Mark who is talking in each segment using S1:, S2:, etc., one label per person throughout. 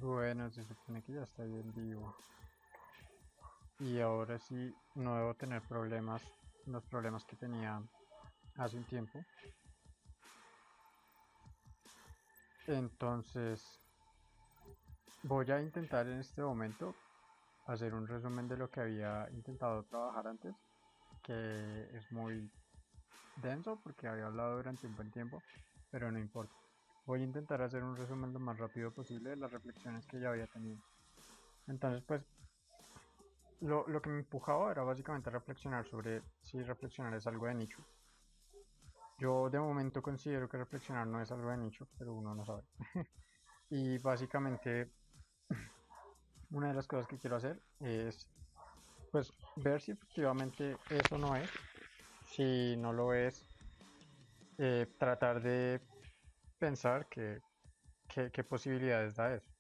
S1: Bueno, se supone que ya está bien vivo. Y ahora sí no debo tener problemas, los problemas que tenía hace un tiempo. Entonces voy a intentar en este momento hacer un resumen de lo que había intentado trabajar antes, que es muy denso porque había hablado durante un buen tiempo, pero no importa. Voy a intentar hacer un resumen lo más rápido posible de las reflexiones que ya había tenido. Entonces, pues lo que me empujaba era básicamente reflexionar sobre si reflexionar es algo de nicho. Yo de momento considero que reflexionar no es algo de nicho, pero uno no sabe. Y básicamente una de las cosas que quiero hacer es pues ver si efectivamente eso no es. Si no lo es, tratar de pensar qué posibilidades da eso.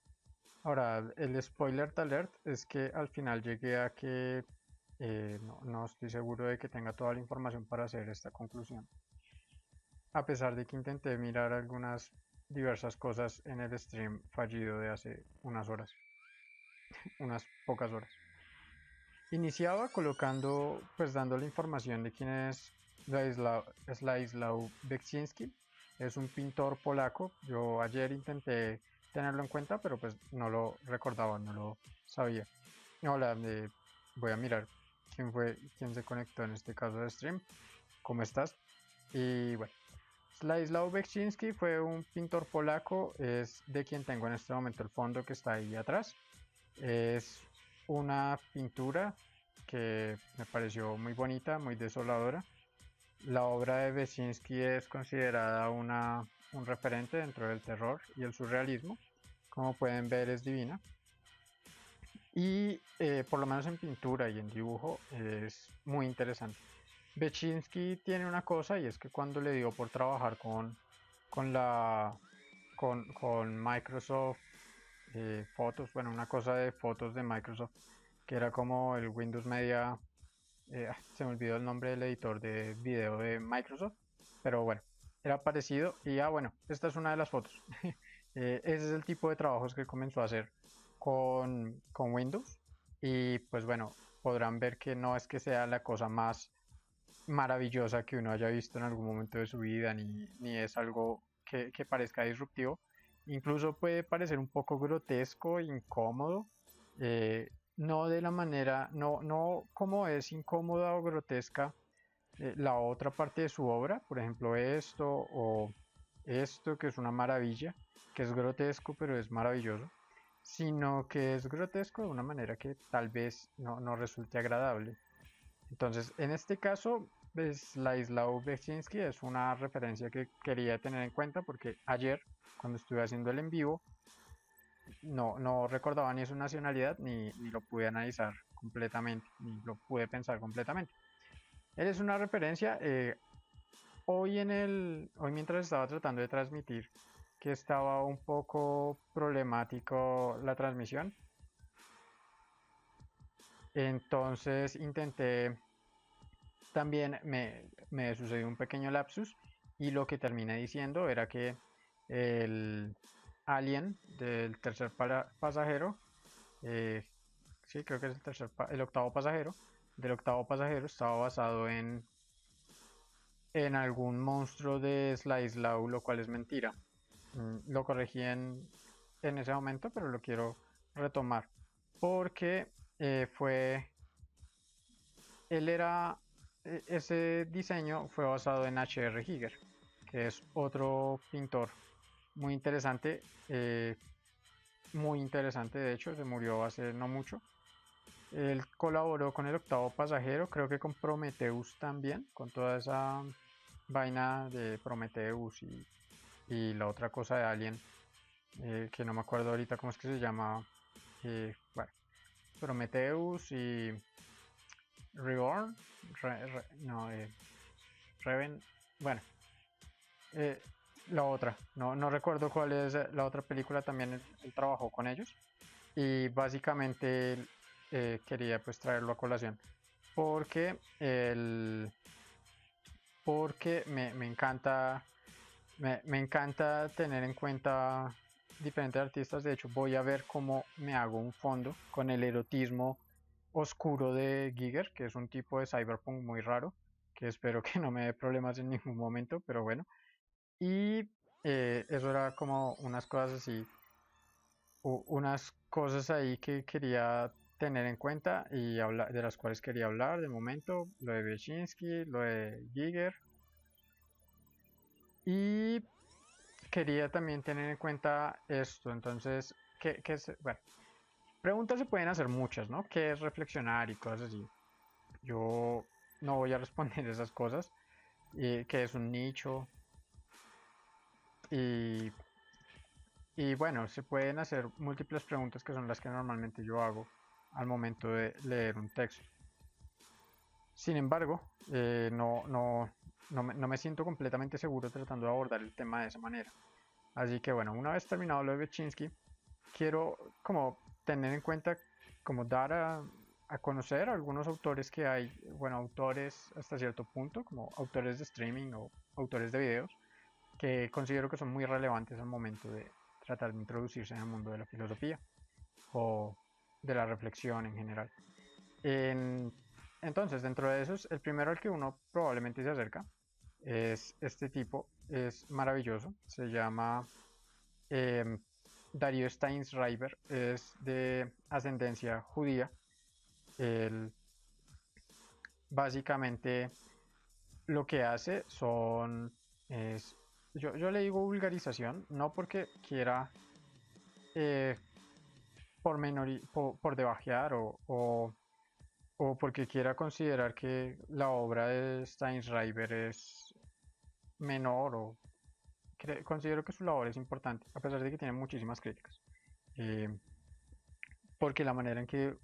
S1: Ahora, el spoiler alert es que al final llegué a que no estoy seguro de que tenga toda la información para hacer esta conclusión. A pesar de que intenté mirar algunas diversas cosas en el stream fallido de hace unas horas, unas pocas horas. Iniciaba colocando, pues dando la información de quién es Ladislaw Beksiński. Es un pintor polaco. Yo ayer intenté tenerlo en cuenta, pero pues no lo recordaba, no lo sabía. Hola, voy a mirar quién fue, quién se conectó en este caso de stream. ¿Cómo estás? Y bueno, Ladislaw Beksiński fue un pintor polaco, es de quien tengo en este momento el fondo que está ahí atrás. Es una pintura que me pareció muy bonita, muy desoladora. La obra de Beksiński es considerada un referente dentro del terror y el surrealismo. Como pueden ver, es divina. Y por lo menos en pintura y en dibujo es muy interesante. Bechinsky tiene una cosa y es que cuando le dio por trabajar con la con Microsoft Fotos, bueno, una cosa de fotos de Microsoft que era como el Windows Media, se me olvidó el nombre del editor de video de Microsoft, pero bueno, era parecido y bueno, esta es una de las fotos. Ese es el tipo de trabajos que comenzó a hacer con Windows y pues bueno, podrán ver que no es que sea la cosa más maravillosa que uno haya visto en algún momento de su vida, ni es algo que parezca disruptivo. Incluso puede parecer un poco grotesco, incómodo, no de la manera, no como es incómoda o grotesca la otra parte de su obra, por ejemplo esto o esto que es una maravilla, que es grotesco pero es maravilloso, sino que es grotesco de una manera que tal vez no resulte agradable. Entonces, en este caso, pues, Ladislao Beksiński es una referencia que quería tener en cuenta porque ayer, cuando estuve haciendo el en vivo, no recordaba ni su nacionalidad ni lo pude analizar completamente, ni lo pude pensar completamente. Él es una referencia. Hoy mientras estaba tratando de transmitir, que estaba un poco problemático la transmisión, entonces intenté también me sucedió un pequeño lapsus y lo que terminé diciendo era que el alien del tercer pasajero, eh, sí, creo que es el octavo pasajero, del octavo pasajero estaba basado en algún monstruo de Slice lo cual es mentira. Lo corregí en ese momento, pero lo quiero retomar porque él era, ese diseño fue basado en H.R. Giger, que es otro pintor muy interesante de hecho, se murió hace no mucho. Él colaboró con el octavo pasajero, creo que con Prometheus también, con toda esa vaina de Prometheus y la otra cosa de Alien, que no me acuerdo ahorita cómo es que se llama. Bueno, Prometheus y Reborn, no, Reven, bueno, eh, la otra, no recuerdo cuál es la otra película, también él trabajó con ellos y básicamente quería pues traerlo a colación porque porque me encanta tener en cuenta diferentes artistas. De hecho, voy a ver cómo me hago un fondo con el erotismo oscuro de Giger, que es un tipo de cyberpunk muy raro, que espero que no me dé problemas en ningún momento, pero bueno. Y eso era como unas cosas así, unas cosas ahí que quería tener en cuenta y de las cuales quería hablar de momento, lo de Bechinsky, lo de Giger. Y quería también tener en cuenta esto, entonces, ¿qué es? Bueno, preguntas se pueden hacer muchas, ¿no? ¿Qué es reflexionar y cosas así? Yo no voy a responder esas cosas, qué es un nicho, y, y bueno, se pueden hacer múltiples preguntas que son las que normalmente yo hago al momento de leer un texto. Sin embargo, no me siento completamente seguro tratando de abordar el tema de esa manera. Así que bueno, una vez terminado lo de Bechinsky, quiero como tener en cuenta, como dar a conocer algunos autores que hay, bueno, autores hasta cierto punto, como autores de streaming o autores de videos, que considero que son muy relevantes al momento de tratar de introducirse en el mundo de la filosofía o de la reflexión en general. En, entonces, dentro de esos, el primero al que uno probablemente se acerca es este tipo, es maravilloso, se llama eh, Darío Steinschreiber, es de ascendencia judía. Él básicamente lo que hace es, yo le digo vulgarización, no porque quiera eh, por debajear o porque quiera considerar que la obra de Steinschreiber es menor o considero que su labor es importante, a pesar de que tiene muchísimas críticas. Eh, porque la manera en que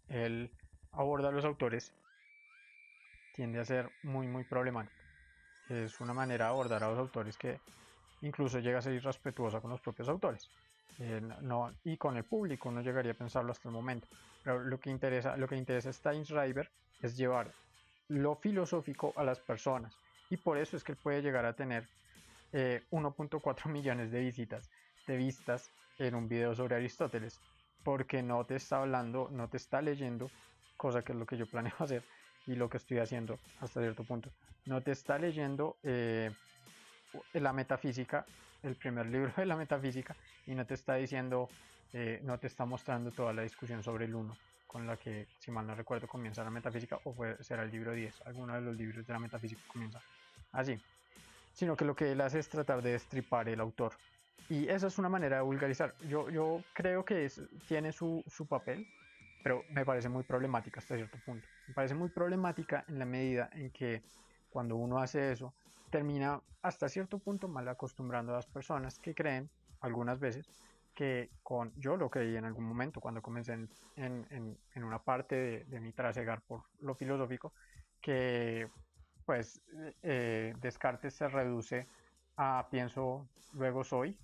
S1: él aborda a los autores tiende a ser muy problemática. Es una manera de abordar a los autores que incluso llega a ser irrespetuosa con los propios autores. No, y con el público no llegaría a pensarlo hasta el momento. Pero lo que interesa a Steinschreiber es llevar lo filosófico a las personas. Y por eso es que él puede llegar a tener 1.4 millones de vistas en un video sobre Aristóteles, porque no te está hablando, no te está leyendo, cosa que es lo que yo planeo hacer y lo que estoy haciendo hasta cierto punto. No te está leyendo la metafísica, el primer libro de la metafísica, y no te está diciendo, no te está mostrando toda la discusión sobre el uno, con la que, si mal no recuerdo, comienza la metafísica, o será el libro 10, alguno de los libros de la metafísica comienza así, sino que lo que él hace es tratar de destripar el autor. Y esa es una manera de vulgarizar. Yo creo que tiene su papel, pero me parece muy problemática hasta cierto punto. Me parece muy problemática en la medida en que cuando uno hace eso, termina hasta cierto punto mal acostumbrando a las personas que creen, algunas veces, que yo lo creí en algún momento cuando comencé en una parte de mi trasegar por lo filosófico, que pues Descartes se reduce a pienso, luego soy,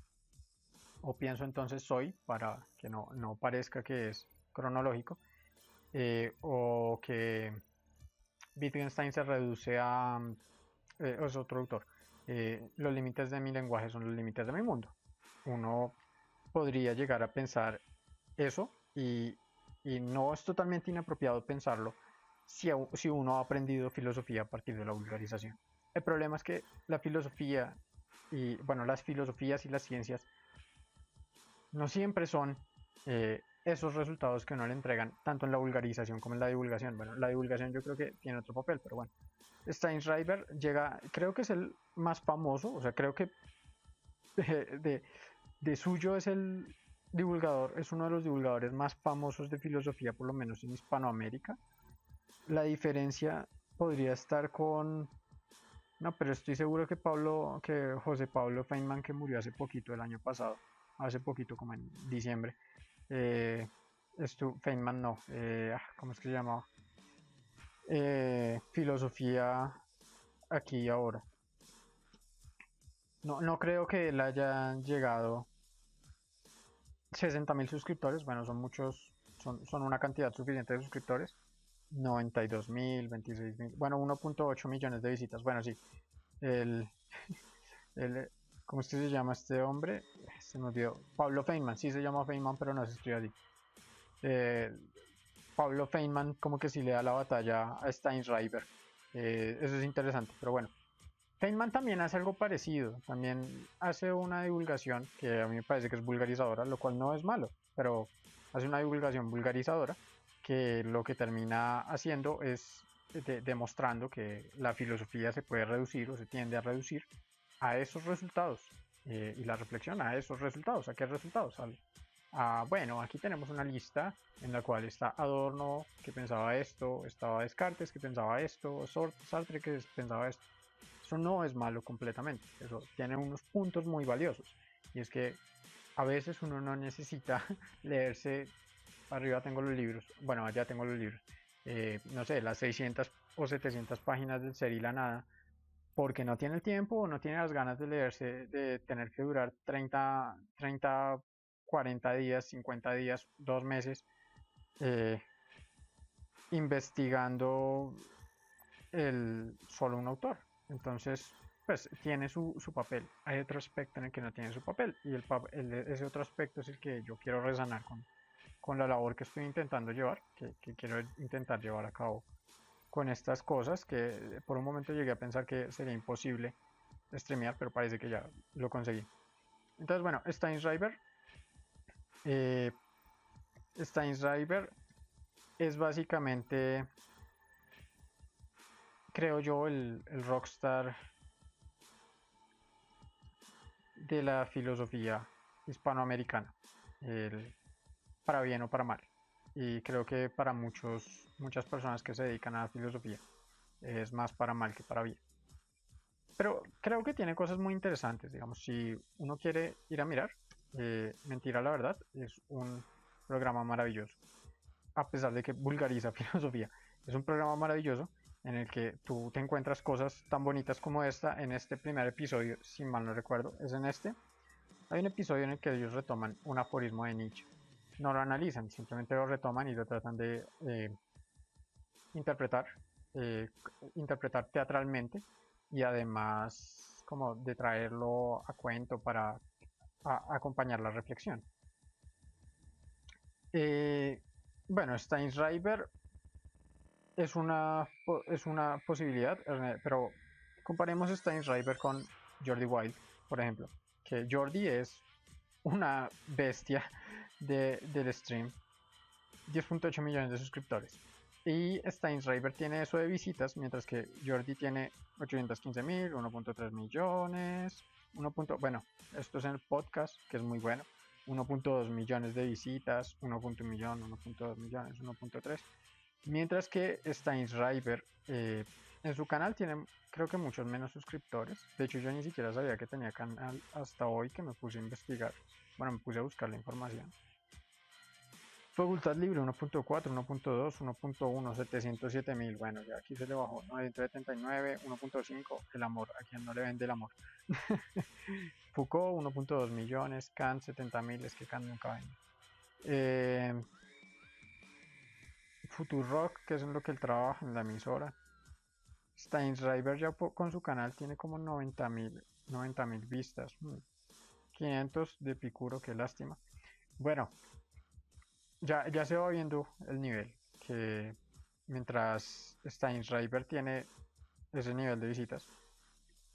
S1: o pienso entonces soy, para que no parezca que es cronológico, o que Wittgenstein se reduce a, es otro autor, los límites de mi lenguaje son los límites de mi mundo. Uno podría llegar a pensar eso y no es totalmente inapropiado pensarlo si uno ha aprendido filosofía a partir de la vulgarización. El problema es que la filosofía y, bueno, las filosofías y las ciencias no siempre son esos resultados que uno le entregan, tanto en la vulgarización como en la divulgación. Bueno, la divulgación yo creo que tiene otro papel, pero bueno. Steinschreiber llega, creo que es el más famoso, o sea, creo que de, de suyo es el divulgador, es uno de los divulgadores más famosos de filosofía, por lo menos en Hispanoamérica. La diferencia podría estar con, no, pero estoy seguro que José Pablo Feynman, que murió hace poquito, el año pasado, hace poquito, como en diciembre, eh, Feynman no, ¿cómo es que se llamaba? Filosofía aquí y ahora. No creo que él haya llegado 60.000 suscriptores, bueno, son muchos, son una cantidad suficiente de suscriptores. 92.000, 26.000, bueno, 1.8 millones de visitas. Bueno, sí, el, el, ¿Cómo es que se llama este hombre? Se me olvidó. Pablo Feynman, sí se llama Feynman, pero no se escribe así. Eh, Pablo Feynman como que sí le da la batalla a Steinschreiber. Eso es interesante, pero bueno. Feynman también hace algo parecido, también hace una divulgación que a mí me parece que es vulgarizadora, lo cual no es malo, pero hace una divulgación vulgarizadora que lo que termina haciendo es demostrando que la filosofía se puede reducir o se tiende a reducir a esos resultados y la reflexión a esos resultados. ¿A qué resultados? Bueno, aquí tenemos una lista en la cual está Adorno que pensaba esto, estaba Descartes que pensaba esto, Sartre que pensaba esto. Eso no es malo completamente, eso tiene unos puntos muy valiosos. Y es que a veces uno no necesita leerse, arriba tengo los libros, bueno, allá tengo los libros, no sé, las 600 o 700 páginas del Ser y la Nada, porque no tiene el tiempo o no tiene las ganas de leerse, de tener que durar 40 días, 50 días, 2 meses, eh, investigando solo un autor. Entonces, pues tiene su papel. Hay otro aspecto en el que no tiene su papel y ese otro aspecto es el que yo quiero resanar con la labor que estoy intentando llevar, que quiero intentar llevar a cabo con estas cosas, que por un momento llegué a pensar que sería imposible streamear, pero parece que ya lo conseguí. Entonces, bueno, eh, Steinschreiber es básicamente, creo yo, el rockstar de la filosofía hispanoamericana, el, para bien o para mal. Y creo que para muchas personas que se dedican a la filosofía es más para mal que para bien. Pero creo que tiene cosas muy interesantes, digamos, si uno quiere ir a mirar, Mentira la Verdad es un programa maravilloso, a pesar de que vulgariza filosofía. Es un programa maravilloso en el que tú te encuentras cosas tan bonitas como esta en este primer episodio, si mal no recuerdo, es en este. Hay un episodio en el que ellos retoman un aforismo de Nietzsche. No lo analizan, simplemente lo retoman y lo tratan de interpretar, eh, interpretar teatralmente y además como de traerlo a cuento para acompañar la reflexión. Eh, bueno, Steinschreiber es una posibilidad, pero comparemos Steinschreiber con Jordi Wild, por ejemplo, que Jordi es una bestia del stream, 10.8 millones de suscriptores. Y Steinschreiber tiene eso de visitas, mientras que Jordi tiene 815.000, 1.3 millones, bueno, esto es en el podcast, que es muy bueno, 1.2 millones de visitas, 1.1 millón, 1.2 millones, 1.3. Mientras que Steinschreiber en su canal tiene creo que muchos menos suscriptores. De hecho yo ni siquiera sabía que tenía canal hasta hoy que me puse a investigar. Bueno, me puse a buscar la información. Facultad libre 1.4, 1.2, 1.1, 707.000. Bueno, ya aquí se le bajó. 979, 1.5. El amor. ¿A quien no le vende el amor? Foucault 1.2 millones. Kant 70.000. Es que Kant nunca vende. Futurock, que es en lo que él trabaja en la emisora. Steinschreiber ya con su canal tiene como 90.000 vistas. 500 de Picuro, qué lástima. Bueno, ya se va viendo el nivel, que mientras Steinschreiber tiene ese nivel de visitas,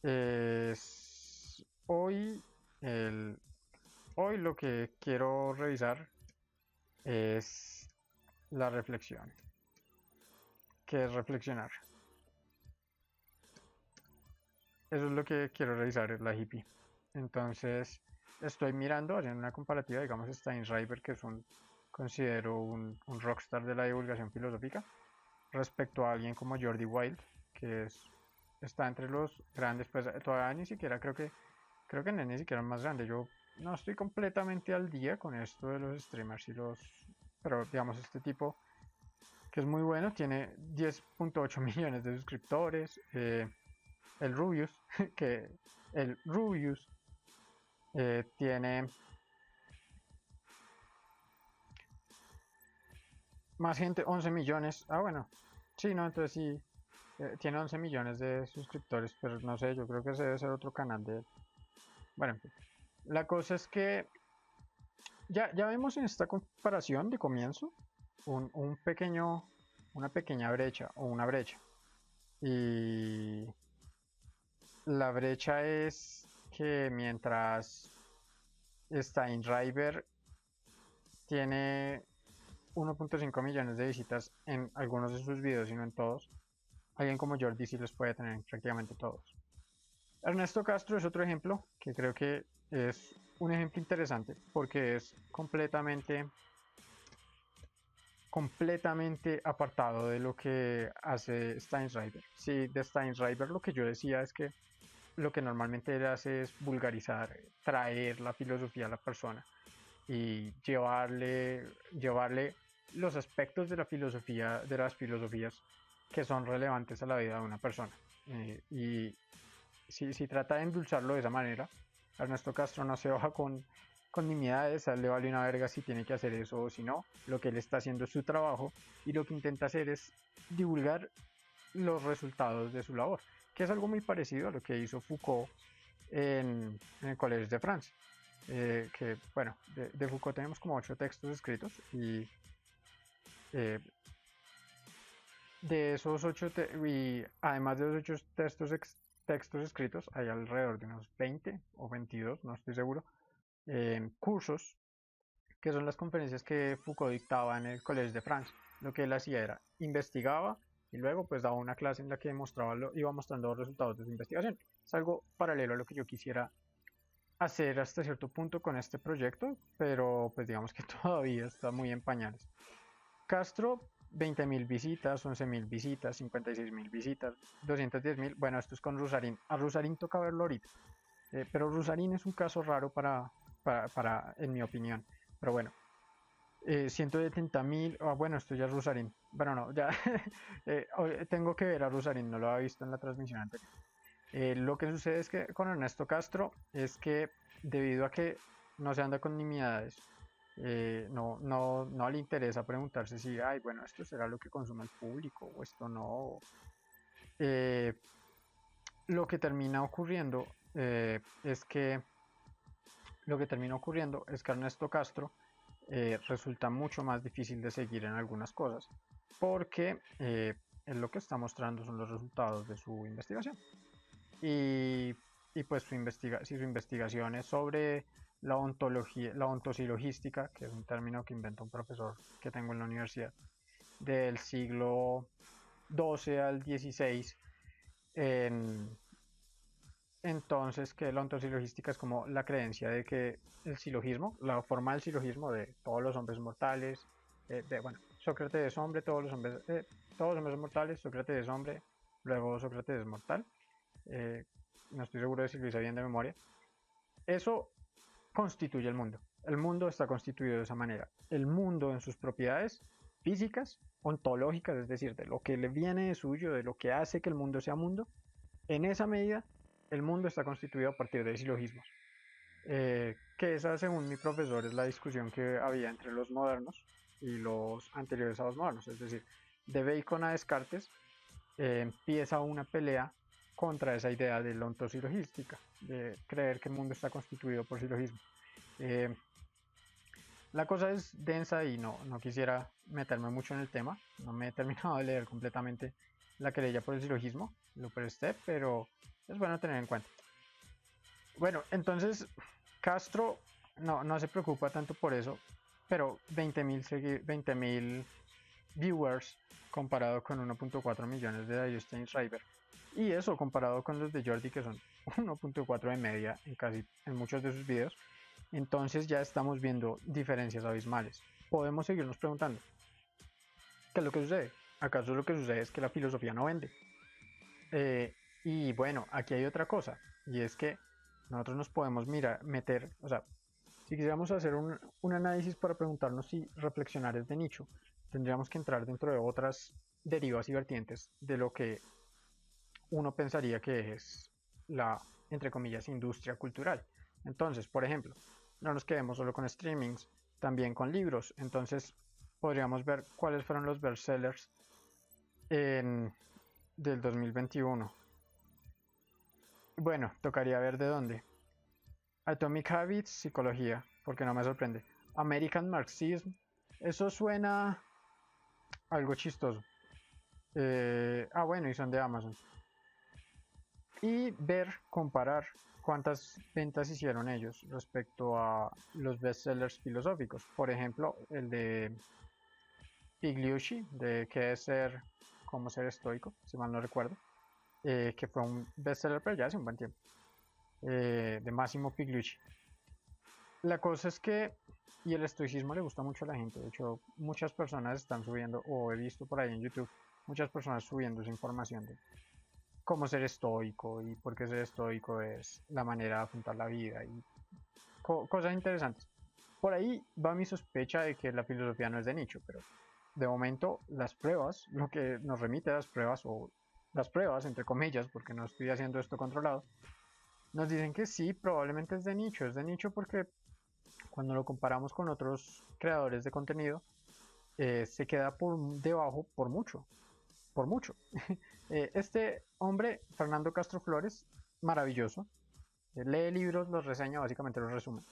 S1: es hoy lo que quiero revisar es la reflexión. ¿Qué es reflexionar? Eso es lo que quiero revisar, es la hippie. Entonces, estoy mirando, haciendo una comparativa, digamos, Steinschreiber, que es considero un rockstar de la divulgación filosófica, respecto a alguien como Jordi Wild, que está entre los grandes, pues todavía ni siquiera creo que no es ni siquiera el más grande. Yo no estoy completamente al día con esto de los streamers pero digamos, este tipo que es muy bueno, tiene 10.8 millones de suscriptores. El Rubius, que el Rubius tiene más gente, 11 millones. Ah, bueno, sí, no, entonces sí, tiene 11 millones de suscriptores, pero no sé, yo creo que ese debe ser otro canal de él. Bueno, en fin. La cosa es que ya vemos en esta comparación de comienzo un pequeño, una pequeña brecha o una brecha. Y la brecha es que mientras Steinreiber tiene 1.5 millones de visitas en algunos de sus videos y no en todos, alguien como Jordi sí los puede tener en prácticamente todos. Ernesto Castro es otro ejemplo que creo que es un ejemplo interesante porque es completamente apartado de lo que hace Steinschreiber. Sí, de Steinschreiber lo que yo decía es que lo que normalmente él hace es vulgarizar, traer la filosofía a la persona y llevarle los aspectos de la filosofía, de las filosofías que son relevantes a la vida de una persona. Y si trata de endulzarlo de esa manera, Ernesto Castro no se baja con nimiedades, a él le vale una verga si tiene que hacer eso o si no. Lo que él está haciendo es su trabajo y lo que intenta hacer es divulgar los resultados de su labor, que es algo muy parecido a lo que hizo Foucault en el Collège de France. Que bueno, de Foucault tenemos como 8 textos escritos y eh, de esos y además de los 8 textos escritos, hay alrededor de unos 20 o 22, no estoy seguro, cursos, que son las conferencias que Foucault dictaba en el Collège de France. Lo que él hacía era investigaba y luego pues daba una clase en la que iba mostrando los resultados de su investigación. Es algo paralelo a lo que yo quisiera hacer hasta cierto punto con este proyecto, pero pues digamos que todavía está muy en pañales. Castro, 20.000 visitas, 11.000 visitas, 56.000 visitas, 210.000. Bueno, esto es con Rusarín. A Rusarín toca verlo ahorita. Pero Rusarín es un caso raro en mi opinión. Pero bueno, 170.000. Bueno, esto ya es Rusarín. Bueno, no, ya tengo que ver a Rusarín, no lo había visto en la transmisión anterior. Lo que sucede es que con Ernesto Castro es que debido a que no se anda con nimiedades, no le interesa preguntarse si, ay, bueno, esto será lo que consume el público o esto no. Eh, lo que termina ocurriendo es que Ernesto Castro resulta mucho más difícil de seguir en algunas cosas, porque él lo que está mostrando son los resultados de su investigación. Y, y pues si su investigación es sobre la ontología, la ontosilogística, que es un término que inventa un profesor que tengo en la universidad, del siglo XII al XVI, entonces que la ontosilogística es como la creencia de que el silogismo, la forma del silogismo de todos los hombres mortales, bueno, Sócrates es hombre, todos los hombres son mortales, Sócrates es hombre, luego Sócrates es mortal, eh, no estoy seguro de si lo hice bien de memoria, eso constituye el mundo. El mundo está constituido de esa manera. El mundo en sus propiedades físicas, ontológicas, es decir, de lo que le viene de suyo, de lo que hace que el mundo sea mundo, en esa medida el mundo está constituido a partir de silogismos. Que esa, según mi profesor, es la discusión que había entre los modernos y los anteriores a los modernos. Es decir, de Bacon a Descartes empieza una pelea contra esa idea de la ontosilogística, de creer que el mundo está constituido por silogismos. Eh, la cosa es densa y no quisiera meterme mucho en el tema. No me he terminado de leer completamente la querella por el silogismo, lo presté, pero es bueno tener en cuenta. Bueno, entonces Castro no se preocupa tanto por eso, pero 20.000 viewers comparado con 1.4 millones de Justin Schreiber. Y eso comparado con los de Jordi, que son 1.4 de media en muchos de sus videos. Entonces ya estamos viendo diferencias abismales. Podemos seguirnos preguntando, ¿qué es lo que sucede? ¿Acaso lo que sucede es que la filosofía no vende? Y bueno, aquí hay otra cosa, y es que nosotros nos podemos meter, o sea, si quisiéramos hacer un análisis para preguntarnos si reflexionar es de nicho, tendríamos que entrar dentro de otras derivas y vertientes de lo que uno pensaría que es la, entre comillas, industria cultural. Entonces, por ejemplo, no nos quedemos solo con streamings, también con libros. Entonces, podríamos ver cuáles fueron los bestsellers en, del 2021. Bueno, tocaría ver de dónde. Atomic Habits, psicología, porque no me sorprende. American Marxism, eso suena algo chistoso. Bueno, y son de Amazon. Y ver, comparar cuántas ventas hicieron ellos respecto a los bestsellers filosóficos. Por ejemplo, el de Pigliucci, de qué es ser, cómo ser estoico, si mal no recuerdo, que fue un bestseller, pero ya hace un buen tiempo, de Massimo Pigliucci. La cosa es que, y el estoicismo le gusta mucho a la gente, de hecho, muchas personas están subiendo, o he visto por ahí en YouTube, muchas personas subiendo esa información de cómo ser estoico y por qué ser estoico es la manera de afrontar la vida y cosas interesantes. Por ahí va mi sospecha de que la filosofía no es de nicho, pero de momento las pruebas, lo que nos remite a las pruebas, o las pruebas entre comillas, porque no estoy haciendo esto controlado, nos dicen que sí, probablemente es de nicho porque cuando lo comparamos con otros creadores de contenido, se queda por debajo por mucho. Este hombre, Fernando Castro Flores, maravilloso, lee libros, los reseña, básicamente los resume.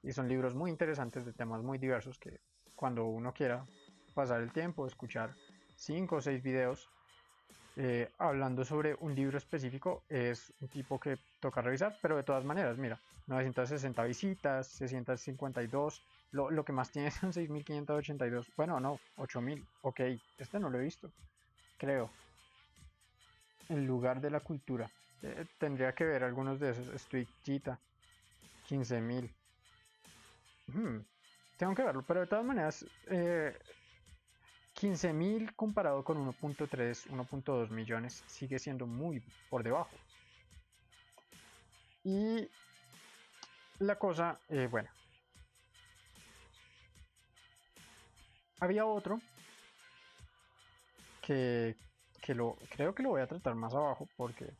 S1: Y son libros muy interesantes de temas muy diversos que cuando uno quiera pasar el tiempo, escuchar 5 o 6 videos hablando sobre un libro específico, es un tipo que toca revisar, pero de todas maneras, mira, 960 visitas, 652, lo que más tiene son 6582, bueno, no, 8000, ok, este no lo he visto, creo, en lugar de la cultura. Tendría que ver algunos de esos, estoy quita, 15000. Tengo que verlo, pero de todas maneras, 15.000 comparado con 1.3, 1.2 millones sigue siendo muy por debajo. Y la cosa, bueno, había otro que, creo que lo voy a tratar más abajo porque,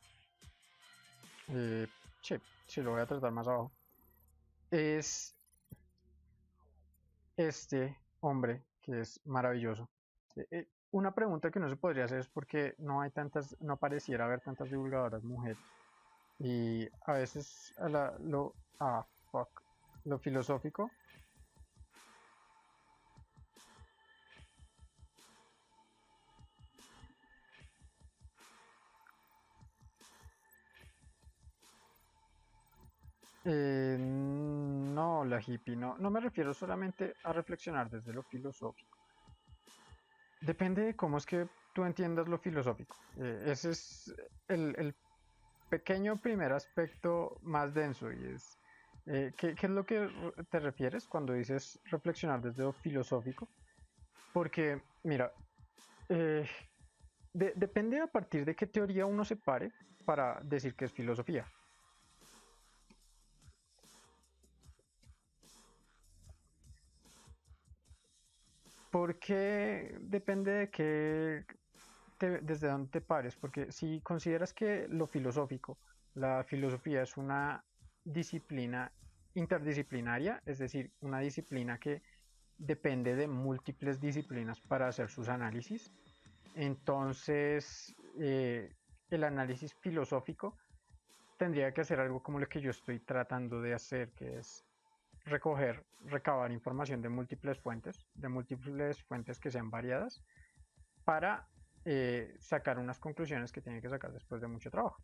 S1: eh, sí, lo voy a tratar más abajo. Es este hombre que es maravilloso. Una pregunta que no se podría hacer es por qué no hay tantas, no pareciera haber tantas divulgadoras mujeres. Y a veces fuck, lo filosófico, no, la hippie, no me refiero solamente a reflexionar desde lo filosófico. Depende de cómo es que tú entiendas lo filosófico. Ese es el pequeño primer aspecto más denso y es, ¿qué es lo que te refieres cuando dices reflexionar desde lo filosófico? Porque, mira, eh, depende a partir de qué teoría uno se pare para decir que es filosofía. Porque depende de desde dónde te pares, porque si consideras que lo filosófico, la filosofía es una disciplina interdisciplinaria, es decir, una disciplina que depende de múltiples disciplinas para hacer sus análisis, entonces el análisis filosófico tendría que hacer algo como lo que yo estoy tratando de hacer, que es recabar información de múltiples fuentes que sean variadas, para sacar unas conclusiones que tiene que sacar después de mucho trabajo.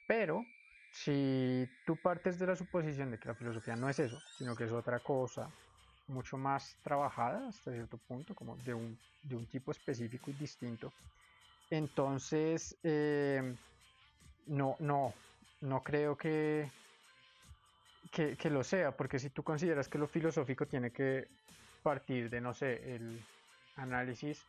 S1: Pero si tú partes de la suposición de que la filosofía no es eso, sino que es otra cosa mucho más trabajada hasta cierto punto, como de un tipo específico y distinto, entonces no, no, no creo que lo sea, porque si tú consideras que lo filosófico tiene que partir de, no sé, el análisis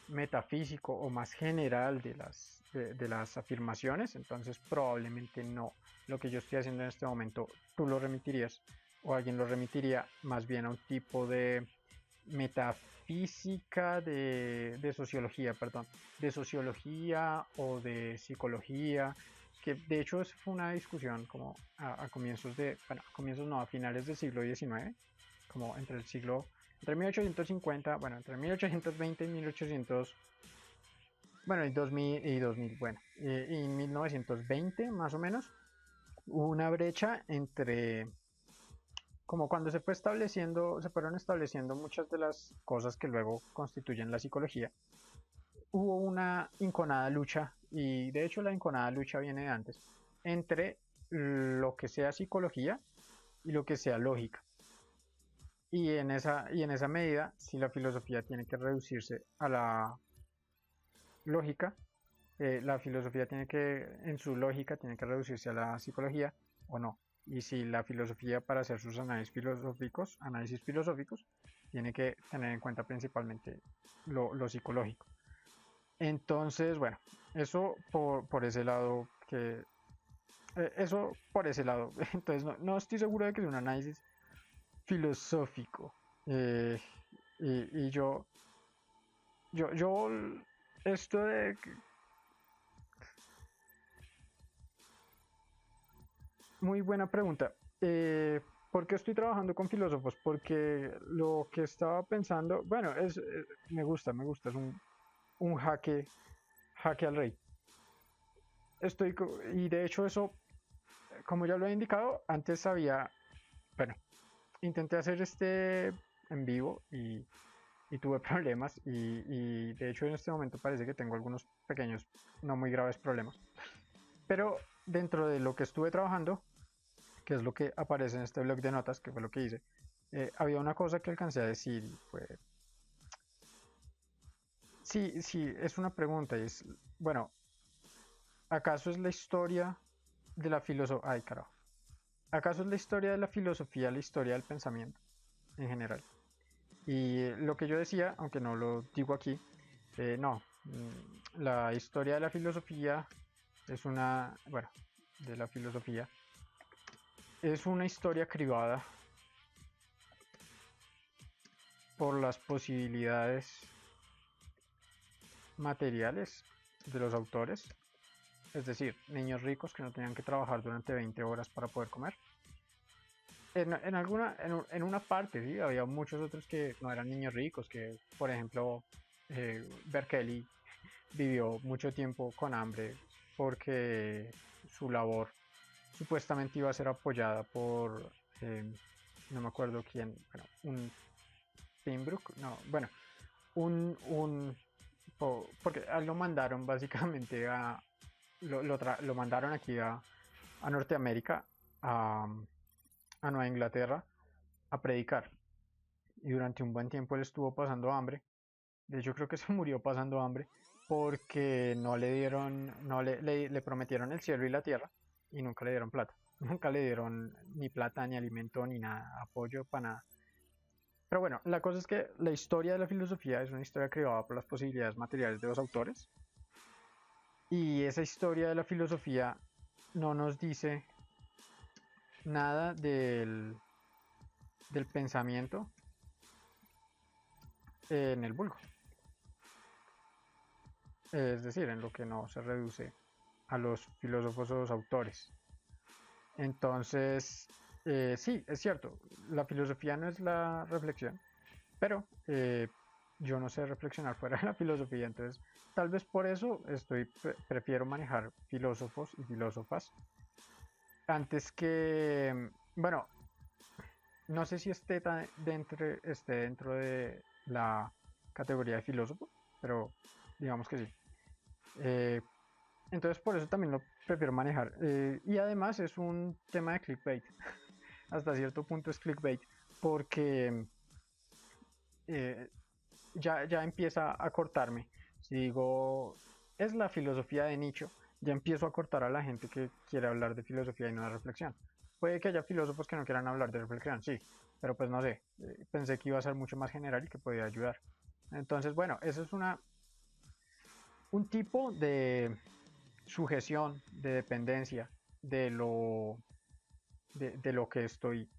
S1: metafísico o más general de las afirmaciones, entonces probablemente no. Lo que yo estoy haciendo en este momento, tú lo remitirías o alguien lo remitiría más bien a un tipo de metafísica, de sociología, perdón, de sociología o de psicología, que de hecho eso fue una discusión como a comienzos bueno, a comienzos no, a finales del siglo XIX, como entre 1850, bueno, entre 1820 y 1800, bueno, y 2000, bueno, y 1920 más o menos, hubo una brecha entre, como cuando se fueron estableciendo muchas de las cosas que luego constituyen la psicología, hubo una inconada lucha, y de hecho la inconada lucha viene de antes, entre lo que sea psicología y lo que sea lógica. Y en esa medida, si la filosofía tiene que reducirse a la lógica, la filosofía tiene que, en su lógica, tiene que reducirse a la psicología o no. Y si la filosofía, para hacer sus análisis filosóficos, tiene que tener en cuenta principalmente lo psicológico. Entonces, bueno, eso por ese lado que... Eso por ese lado. Entonces, no estoy seguro de que sea un análisis filosófico. Eh, y yo, esto de... Muy buena pregunta. ¿Por qué estoy trabajando con filósofos? Porque lo que estaba pensando, bueno, me gusta, es un jaque al rey. Y de hecho eso, como ya lo he indicado, antes había, bueno, intenté hacer este en vivo y tuve problemas y de hecho en este momento parece que tengo algunos pequeños, no muy graves problemas. Pero dentro de lo que estuve trabajando, que es lo que aparece en este blog de notas, que fue lo que hice, había una cosa que alcancé a decir y fue, sí, sí, es una pregunta y es, bueno, ¿acaso es la historia de la filosofía, ay carajo, ¿acaso es la historia de la filosofía la historia del pensamiento en general? Y lo que yo decía, aunque no lo digo aquí, no, la historia de la filosofía es una, bueno, de la filosofía, es una historia cribada por las posibilidades materiales de los autores, es decir, niños ricos que no tenían que trabajar durante 20 horas para poder comer. En una parte, sí, había muchos otros que no eran niños ricos, que por ejemplo, Berkeley vivió mucho tiempo con hambre porque su labor supuestamente iba a ser apoyada por, eh, no me acuerdo quién, bueno, un Pembroke, no, bueno, un porque a él lo mandaron básicamente lo mandaron aquí a Norteamérica, a, a Nueva Inglaterra, a predicar. Y durante un buen tiempo él estuvo pasando hambre. De hecho, creo que se murió pasando hambre porque no le dieron, no le prometieron el cielo y la tierra y nunca le dieron plata. Nunca le dieron ni plata, ni alimento, ni nada, apoyo para nada. Pero bueno, la cosa es que la historia de la filosofía es una historia creada por las posibilidades materiales de los autores. Y esa historia de la filosofía no nos dice nada del pensamiento en el vulgo. Es decir, en lo que no se reduce a los filósofos o los autores. Entonces, sí, es cierto, la filosofía no es la reflexión, pero yo no sé reflexionar fuera de la filosofía, entonces tal vez por eso prefiero manejar filósofos y filósofas antes que, bueno, no sé si esté dentro de la categoría de filósofo, pero digamos que sí. Eh, entonces por eso también lo prefiero manejar. Y además es un tema de clickbait. Hasta cierto punto es clickbait porque eh, ya empieza a cortarme. Si digo, es la filosofía de nicho, ya empiezo a cortar a la gente que quiere hablar de filosofía y no de reflexión. Puede que haya filósofos que no quieran hablar de reflexión, sí, pero pues no sé, pensé que iba a ser mucho más general y que podía ayudar. Entonces, bueno, eso es un tipo de sujeción, de dependencia de lo que estoy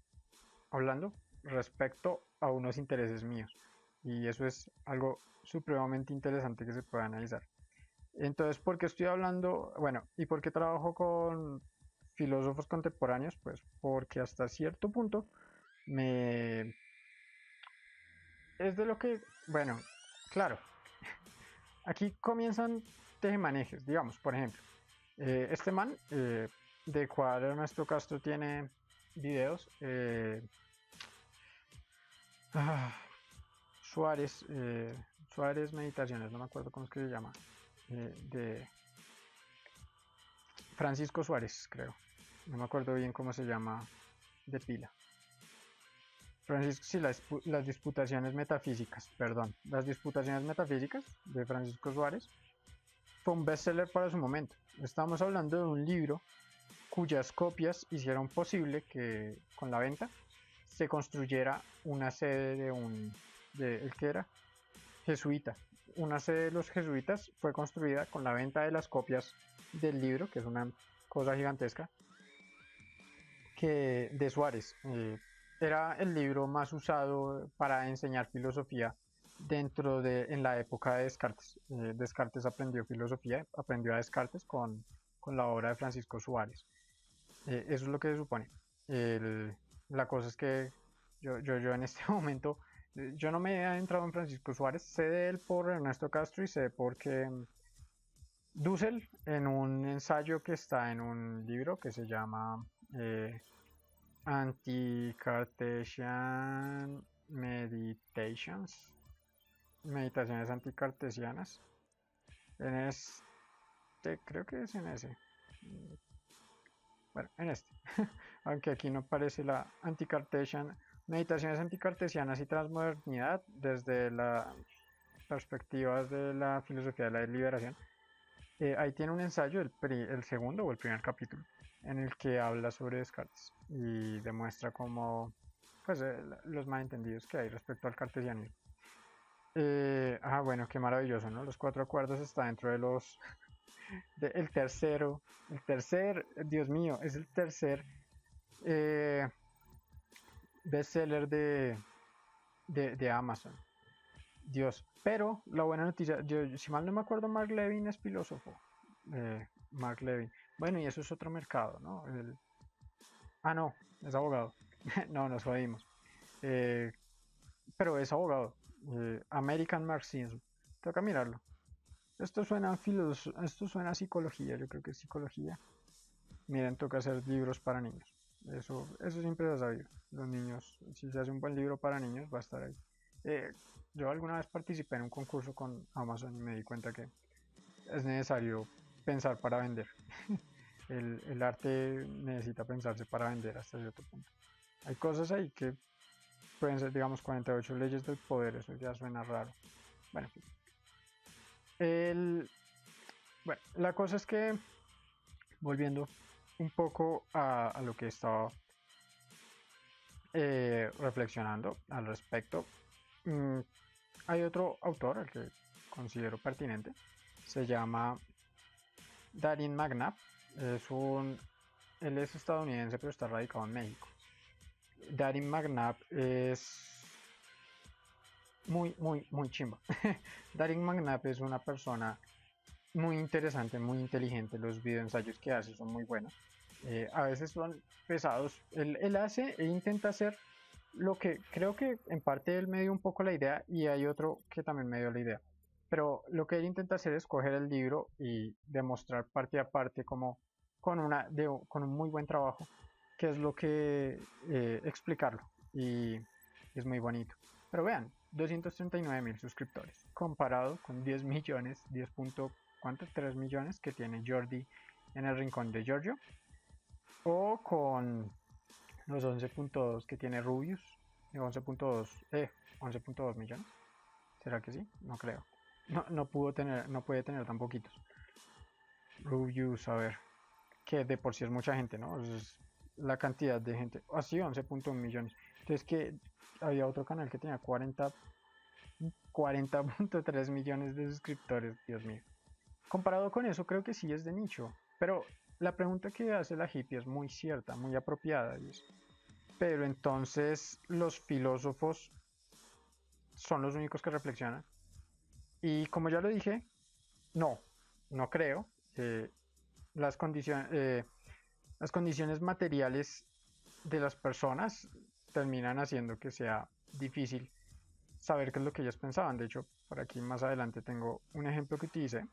S1: hablando respecto a unos intereses míos. Y eso es algo supremamente interesante que se puede analizar. Entonces, ¿por qué estoy hablando? Bueno, ¿y por qué trabajo con filósofos contemporáneos? Pues porque hasta cierto punto me... Es de lo que, bueno, claro, aquí comienzan tejemanejes, digamos, por ejemplo, este man de cual Ernesto Castro tiene videos. Ah, Suárez, Suárez Meditaciones, no me acuerdo cómo es que se llama, de Francisco Suárez, creo. No me acuerdo bien cómo se llama de pila. Francisco, sí, las disputaciones metafísicas, perdón. Las disputaciones metafísicas de Francisco Suárez fue un bestseller para su momento. Estamos hablando de un libro cuyas copias hicieron posible que con la venta se construyera una sede de el que era jesuita. Una sede de los jesuitas fue construida con la venta de las copias del libro, que es una cosa gigantesca, que de Suárez. Era el libro más usado para enseñar filosofía en la época de Descartes. Descartes aprendió filosofía, aprendió a Descartes con la obra de Francisco Suárez. Eso es lo que se supone. El- la cosa es que yo en este momento, yo no me he adentrado en Francisco Suárez, sé de él por Ernesto Castro y sé porque Dussel, en un ensayo que está en un libro que se llama Anti-Cartesian Meditations, Meditaciones Anticartesianas, en este, creo que es en ese, bueno, en este, aunque aquí no aparece la anticartesian, meditaciones anticartesianas y transmodernidad desde las perspectivas de la filosofía de la liberación. Ahí tiene un ensayo, el segundo o el primer capítulo, en el que habla sobre Descartes y demuestra cómo pues, los malentendidos que hay respecto al cartesianismo. Bueno, qué maravilloso, ¿no? Los cuatro acuerdos está dentro de el tercero, Dios mío, es el tercer eh, bestseller de Amazon. Dios. Pero la buena noticia, si mal no me acuerdo, Mark Levin es filósofo. Mark Levin. Bueno, y eso es otro mercado, ¿no? No, es abogado. No, nos jodimos. Eh, pero es abogado. American Marxism. Toca mirarlo. Esto suena a psicología, yo creo que es psicología. Miren, toca hacer libros para niños. Eso siempre lo he sabido. Los niños, si se hace un buen libro para niños, va a estar ahí. Eh, yo alguna vez participé en un concurso con Amazon y me di cuenta que es necesario pensar para vender. El arte necesita pensarse para vender hasta cierto punto. Hay cosas ahí que pueden ser, digamos, 48 leyes del poder, eso ya suena raro. Bueno, el, bueno la cosa es que, volviendo un poco a lo que estaba reflexionando al respecto, mmm, hay otro autor al que considero pertinente, se llama Darin McNabb, él es estadounidense pero está radicado en México. Darin McNabb es muy chimba. Darin McNabb es una persona muy interesante, muy inteligente, los videoensayos que hace son muy buenos. A veces son pesados, él hace e intenta hacer lo que creo que en parte él me dio un poco la idea y hay otro que también me dio la idea. Pero lo que él intenta hacer es coger el libro y demostrar parte a parte como con un muy buen trabajo qué es lo que explicarlo y es muy bonito. Pero vean, 239.000 suscriptores comparado con 10 millones, 10 punto, ¿cuánto? 3 millones que tiene Jordi en el rincón de Giorgio o con los 11.2 que tiene Rubius, 11.2 millones. ¿Será que sí? No creo. No puede tener tan poquitos. Rubius, a ver, que de por sí es mucha gente, ¿no? Es la cantidad de gente. Así, 11.1 millones. Entonces que había otro canal que tenía 40.3 millones de suscriptores, Dios mío. Comparado con eso, creo que sí es de nicho. Pero la pregunta que hace la hippie es muy cierta, muy apropiada. Pero entonces los filósofos son los únicos que reflexionan. Y como ya lo dije, no, no creo. Las, condiciones, las condiciones materiales de las personas terminan haciendo que sea difícil saber qué es lo que ellos pensaban. De hecho, por aquí más adelante tengo un ejemplo que utilicé,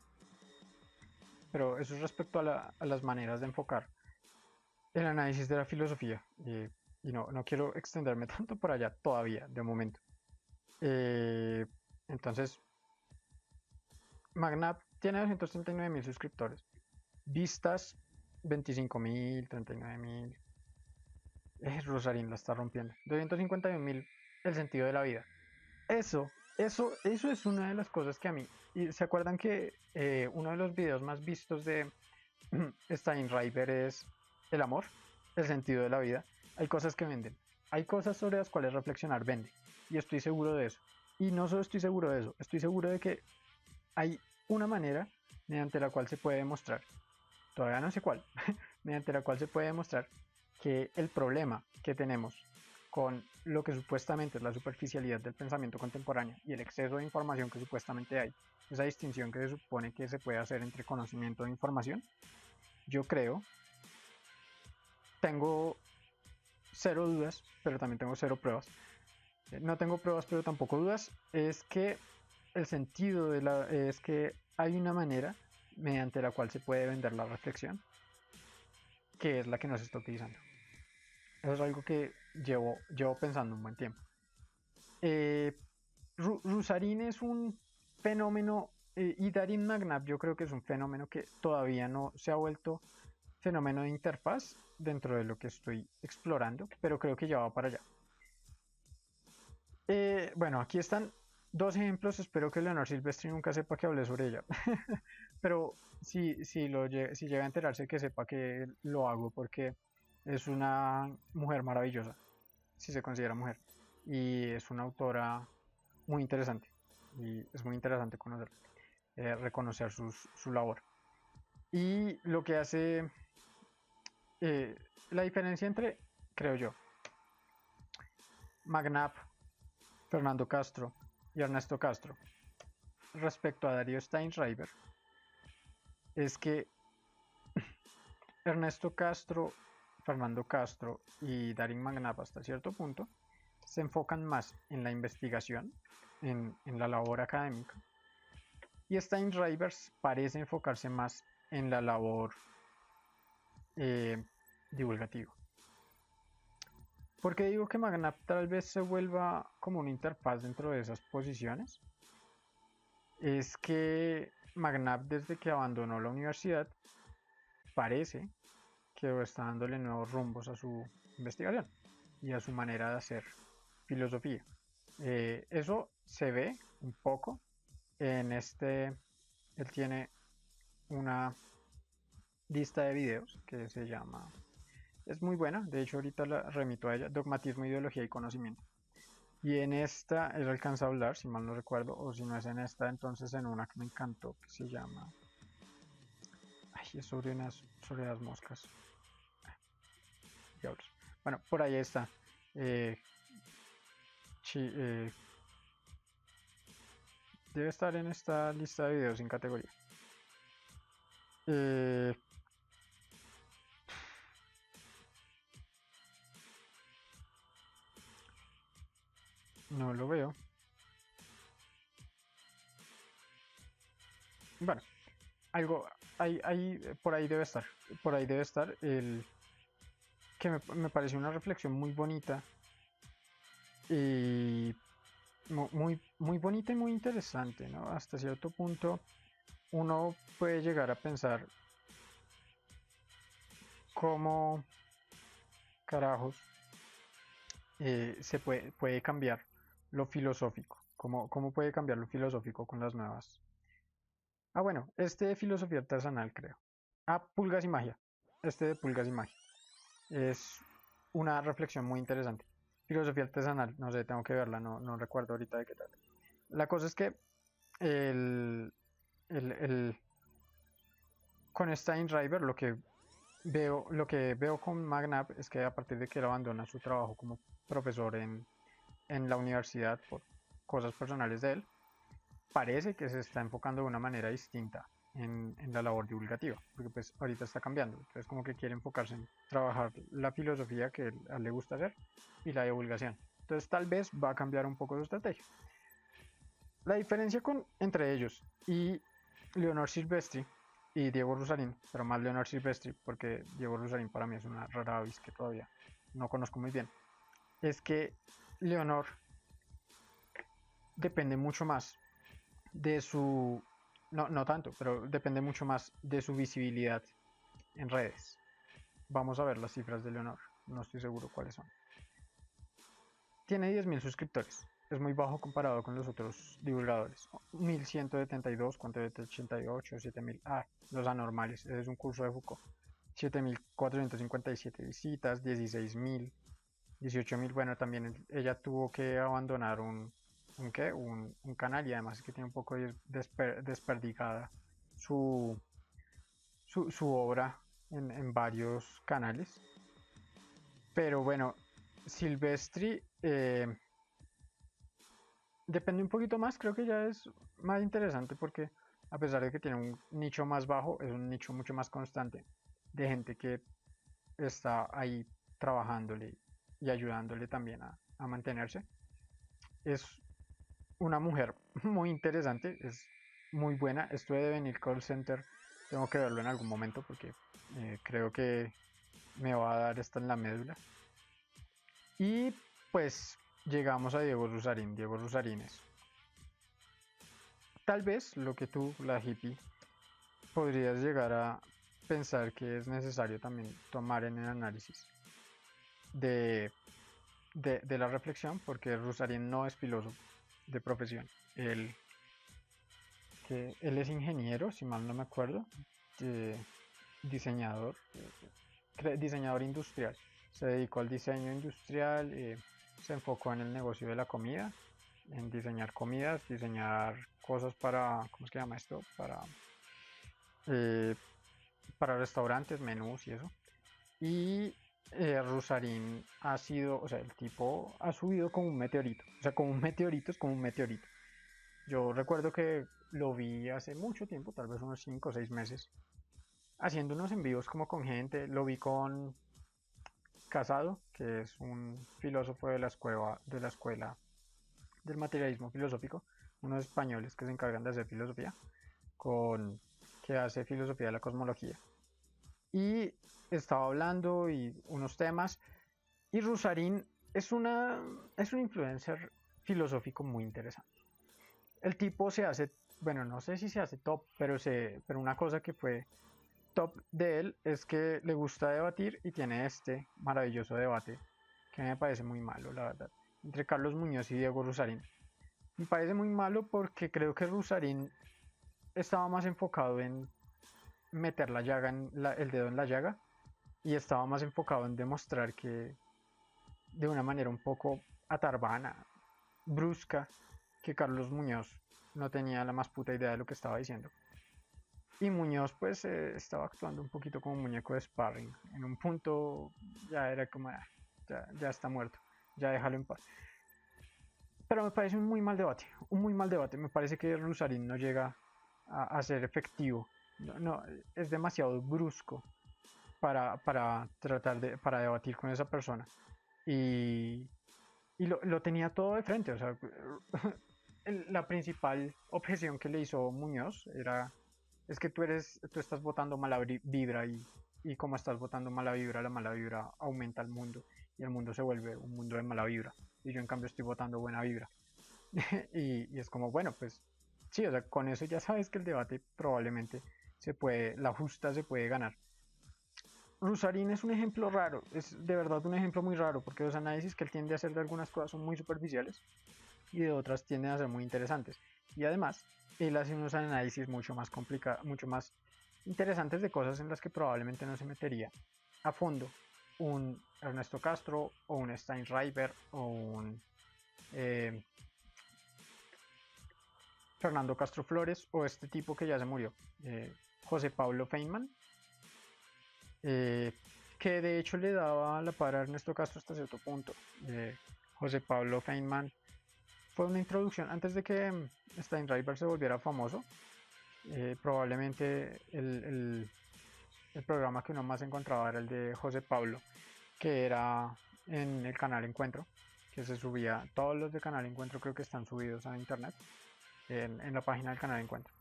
S1: pero eso es respecto a las maneras de enfocar. el análisis de la filosofía. Y no quiero extenderme tanto por allá todavía, de momento. Eh, entonces, Magnap tiene 239.000 suscriptores. Vistas, 25.000, 39.000. Rosarín la está rompiendo. 251.000, el sentido de la vida. Eso es una de las cosas que a mí. ¿Y se acuerdan que uno de los videos más vistos de Steinreiber es el amor, el sentido de la vida? Hay cosas que venden. Hay cosas sobre las cuales reflexionar vende. Y estoy seguro de eso. Y no solo estoy seguro de eso, estoy seguro de que hay una manera mediante la cual se puede demostrar, todavía no sé cuál, mediante la cual se puede demostrar que el problema que tenemos con lo que supuestamente es la superficialidad del pensamiento contemporáneo y el exceso de información que supuestamente hay, esa distinción que se supone que se puede hacer entre conocimiento e información, yo creo, tengo cero dudas, pero también tengo cero pruebas. No tengo pruebas, pero tampoco dudas, es que el sentido de la es que hay una manera mediante la cual se puede vender la reflexión, que es la que no se está utilizando. Eso es algo que llevo pensando un buen tiempo. Eh, Rusarín es un fenómeno, y Darin Magnap yo creo que es un fenómeno que todavía no se ha vuelto fenómeno de interfaz dentro de lo que estoy explorando, pero creo que ya va para allá. Bueno, aquí están dos ejemplos, espero que Leonor Silvestri nunca sepa que hablé sobre ella, pero si llega a enterarse que sepa que lo hago porque es una mujer maravillosa, si se considera mujer, y es una autora muy interesante, y es muy interesante conocerla, reconocer su labor. Y lo que hace, eh, la diferencia entre, creo yo, Magnap, Fernando Castro y Ernesto Castro respecto a Darío Steinschreiber es que Ernesto Castro, Fernando Castro y Darín Magnap hasta cierto punto se enfocan más en la investigación, en la labor académica, y Steinschreiber parece enfocarse más en la labor eh, divulgativa. Porque digo que Magnap tal vez se vuelva como una interfaz dentro de esas posiciones. Es que Magnap, desde que abandonó la universidad, parece que está dándole nuevos rumbos a su investigación y a su manera de hacer filosofía. Eso se ve un poco en él tiene una lista de videos que se llama, es muy buena, de hecho ahorita la remito a ella, Dogmatismo, Ideología y Conocimiento. Y en esta él alcanza a hablar, si mal no recuerdo, o si no es en esta, entonces en una que me encantó, que se llama, ay, es sobre las moscas, diablos. Bueno, por ahí está. Eh, chi- eh, Debe estar en esta lista de videos sin categoría. Eh, no lo veo. Bueno, algo, por ahí debe estar. Por ahí debe estar el que me pareció una reflexión muy bonita y muy bonita y muy interesante, ¿no? Hasta cierto punto uno puede llegar a pensar cómo carajos puede cambiar lo filosófico. ¿Cómo puede cambiar lo filosófico con las nuevas? Ah, bueno, este de filosofía artesanal, creo. Ah, Pulgas y Magia. Este de Pulgas y Magia. Es una reflexión muy interesante. Filosofía artesanal, no sé, tengo que verla, no recuerdo ahorita de qué tal. La cosa es que el, el con Steinreiber lo que veo con Magnap es que a partir de que él abandona su trabajo como profesor en la universidad por cosas personales de él, parece que se está enfocando de una manera distinta en la labor divulgativa, porque pues ahorita está cambiando, entonces como que quiere enfocarse en trabajar la filosofía que a él le gusta hacer y la divulgación. Entonces tal vez va a cambiar un poco su estrategia. La diferencia entre ellos y Leonor Silvestri y Diego Rusarín, pero más Leonor Silvestri, porque Diego Rusarín para mí es una rara avis que todavía no conozco muy bien, es que Leonor depende mucho más de su, no, no tanto, pero depende mucho más de su visibilidad en redes. Vamos a ver las cifras de Leonor, no estoy seguro cuáles son. Tiene 10.000 suscriptores, es muy bajo comparado con los otros divulgadores. 1172, 488, 7000. Ah, los anormales, es un curso de Foucault. 7457 visitas, 16.000, 18.000. Bueno, también ella tuvo que abandonar un canal, y además es que tiene un poco desperdigada su, su obra en varios canales. Pero bueno, Silvestri depende un poquito más, creo que ya es más interesante porque a pesar de que tiene un nicho más bajo, es un nicho mucho más constante de gente que está ahí trabajándole y ayudándole también a mantenerse. Es una mujer muy interesante, es muy buena. Esto de venir call center, tengo que verlo en algún momento porque creo que me va a dar esto en la médula. Y pues llegamos a Diego Rusarín. Diego Rusarín es tal vez lo que tú, la hippie, podrías llegar a pensar que es necesario también tomar en el análisis de, de la reflexión, porque Rusarín no es filósofo de profesión. Él, él es ingeniero, si mal no me acuerdo, diseñador, diseñador industrial. Se dedicó al diseño industrial, se enfocó en el negocio de la comida, en diseñar comidas, diseñar cosas para, ¿cómo se llama esto? Eh, para restaurantes, menús y eso. Y Rusarín ha sido, o sea, el tipo ha subido como un meteorito. O sea, como un meteorito es como un meteorito. Yo recuerdo que lo vi hace mucho tiempo, tal vez unos 5 o 6 meses, haciendo unos envíos como con gente. Lo vi con Casado, que es un filósofo de la escuela del materialismo filosófico, unos españoles que se encargan de hacer filosofía, con que hace filosofía de la cosmología. Y estaba hablando y unos temas, y Rusarín es un influencer filosófico muy interesante. El tipo se hace, bueno, no sé si se hace top, pero una cosa que fue top de él es que le gusta debatir y tiene este maravilloso debate que me parece muy malo, la verdad, entre Carlos Muñoz y Diego Rusarín. Me parece muy malo porque creo que Rusarín estaba más enfocado en meter la llaga el dedo en la llaga, y estaba más enfocado en demostrar que de una manera un poco atarbana, brusca, que Carlos Muñoz no tenía la más puta idea de lo que estaba diciendo. Y Muñoz pues estaba actuando un poquito como un muñeco de sparring. En un punto ya era como, ya está muerto, ya déjalo en paz. Pero me parece un muy mal debate, un muy mal debate. Me parece que Rusarín no llega a ser efectivo. No, no, es demasiado brusco para tratar para debatir con esa persona. Y, y lo tenía todo de frente. O sea, la principal objeción que le hizo Muñoz es que tú estás votando mala vibra, y como estás votando mala vibra, la mala vibra aumenta el mundo y el mundo se vuelve un mundo de mala vibra. Y yo en cambio estoy votando buena vibra. Y es como, bueno, pues sí, o sea, con eso ya sabes que el debate probablemente la justa se puede ganar. Rusarín es un ejemplo raro, es de verdad un ejemplo muy raro, porque los análisis que él tiende a hacer de algunas cosas son muy superficiales y de otras tienden a ser muy interesantes. Y además, él hace unos análisis mucho más complicados, mucho más interesantes de cosas en las que probablemente no se metería a fondo un Ernesto Castro o un Steinreiber o un eh, Fernando Castro Flores o este tipo que ya se murió, José Pablo Feynman, eh, que de hecho le daba la para a Ernesto Castro hasta cierto punto. José Pablo Feynman fue una introducción antes de que Steinreiber se volviera famoso. Probablemente el programa que uno más encontraba era el de José Pablo, que era en el canal Encuentro, que se subía, todos los de canal Encuentro creo que están subidos a internet, en la página del canal Encuentro.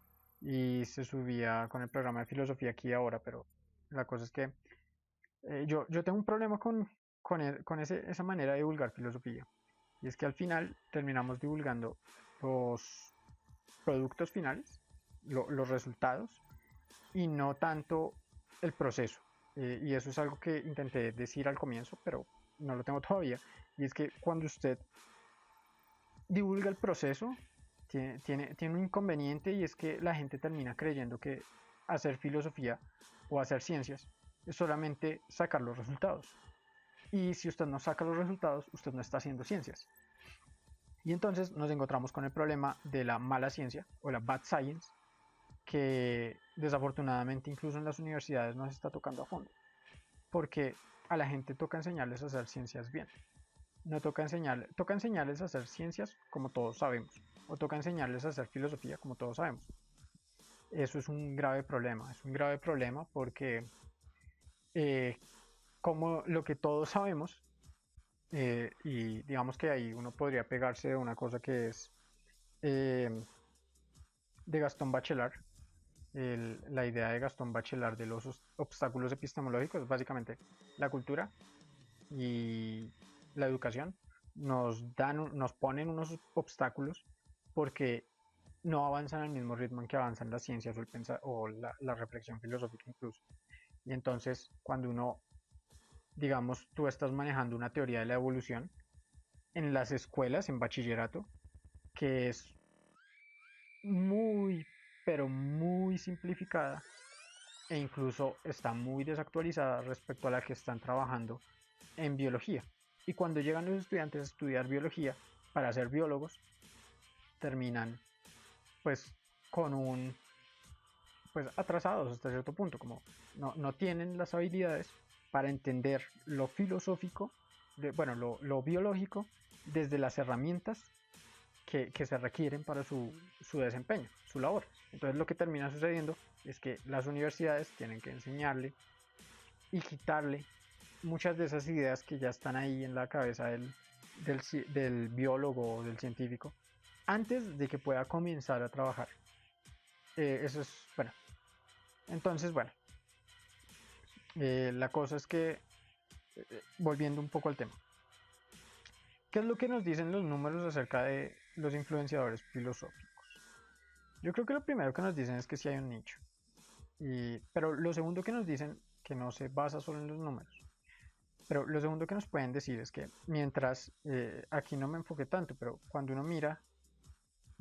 S1: y se subía con el programa de filosofía aquí ahora, pero la cosa es que yo tengo un problema con esa manera de divulgar filosofía. Y es que al final terminamos divulgando los productos finales, los resultados, y no tanto el proceso. Y eso es algo que intenté decir al comienzo, pero no lo tengo todavía. Y es que cuando usted divulga el proceso, tiene un inconveniente y es que la gente termina creyendo que hacer filosofía o hacer ciencias es solamente sacar los resultados. Y si usted no saca los resultados, usted no está haciendo ciencias. Y entonces nos encontramos con el problema de la mala ciencia o la bad science, que desafortunadamente incluso en las universidades nos está tocando a fondo, porque a la gente toca enseñarles a hacer ciencias bien. No toca enseñarles a hacer ciencias como todos sabemos, o toca enseñarles a hacer filosofía como todos sabemos. Eso es un grave problema porque eh, como lo que todos sabemos, y digamos que ahí uno podría pegarse de una cosa que es eh, de Gastón Bachelard, la idea de Gastón Bachelard de los obstáculos epistemológicos, básicamente la cultura y la educación nos ponen unos obstáculos porque no avanzan al mismo ritmo en que avanzan las ciencias o la reflexión filosófica incluso. Y entonces cuando uno, digamos, tú estás manejando una teoría de la evolución en las escuelas, en bachillerato, que es muy, pero muy simplificada e incluso está muy desactualizada respecto a la que están trabajando en biología. Y cuando llegan los estudiantes a estudiar biología para ser biólogos, terminan pues con un pues atrasados hasta cierto punto, como no tienen las habilidades para entender lo filosófico, bueno, lo biológico desde las herramientas que se requieren para su desempeño, su labor. Entonces lo que termina sucediendo es que las universidades tienen que enseñarle y quitarle muchas de esas ideas que ya están ahí en la cabeza del biólogo o del científico antes de que pueda comenzar a trabajar. Eso es, bueno, entonces, bueno, la cosa es que, volviendo un poco al tema, ¿qué es lo que nos dicen los números acerca de los influenciadores filosóficos? Yo creo que lo primero que nos dicen es que sí hay un nicho, pero lo segundo que nos dicen, que no se basa solo en los números, pero lo segundo que nos pueden decir es que mientras, aquí no me enfoqué tanto, pero cuando uno mira,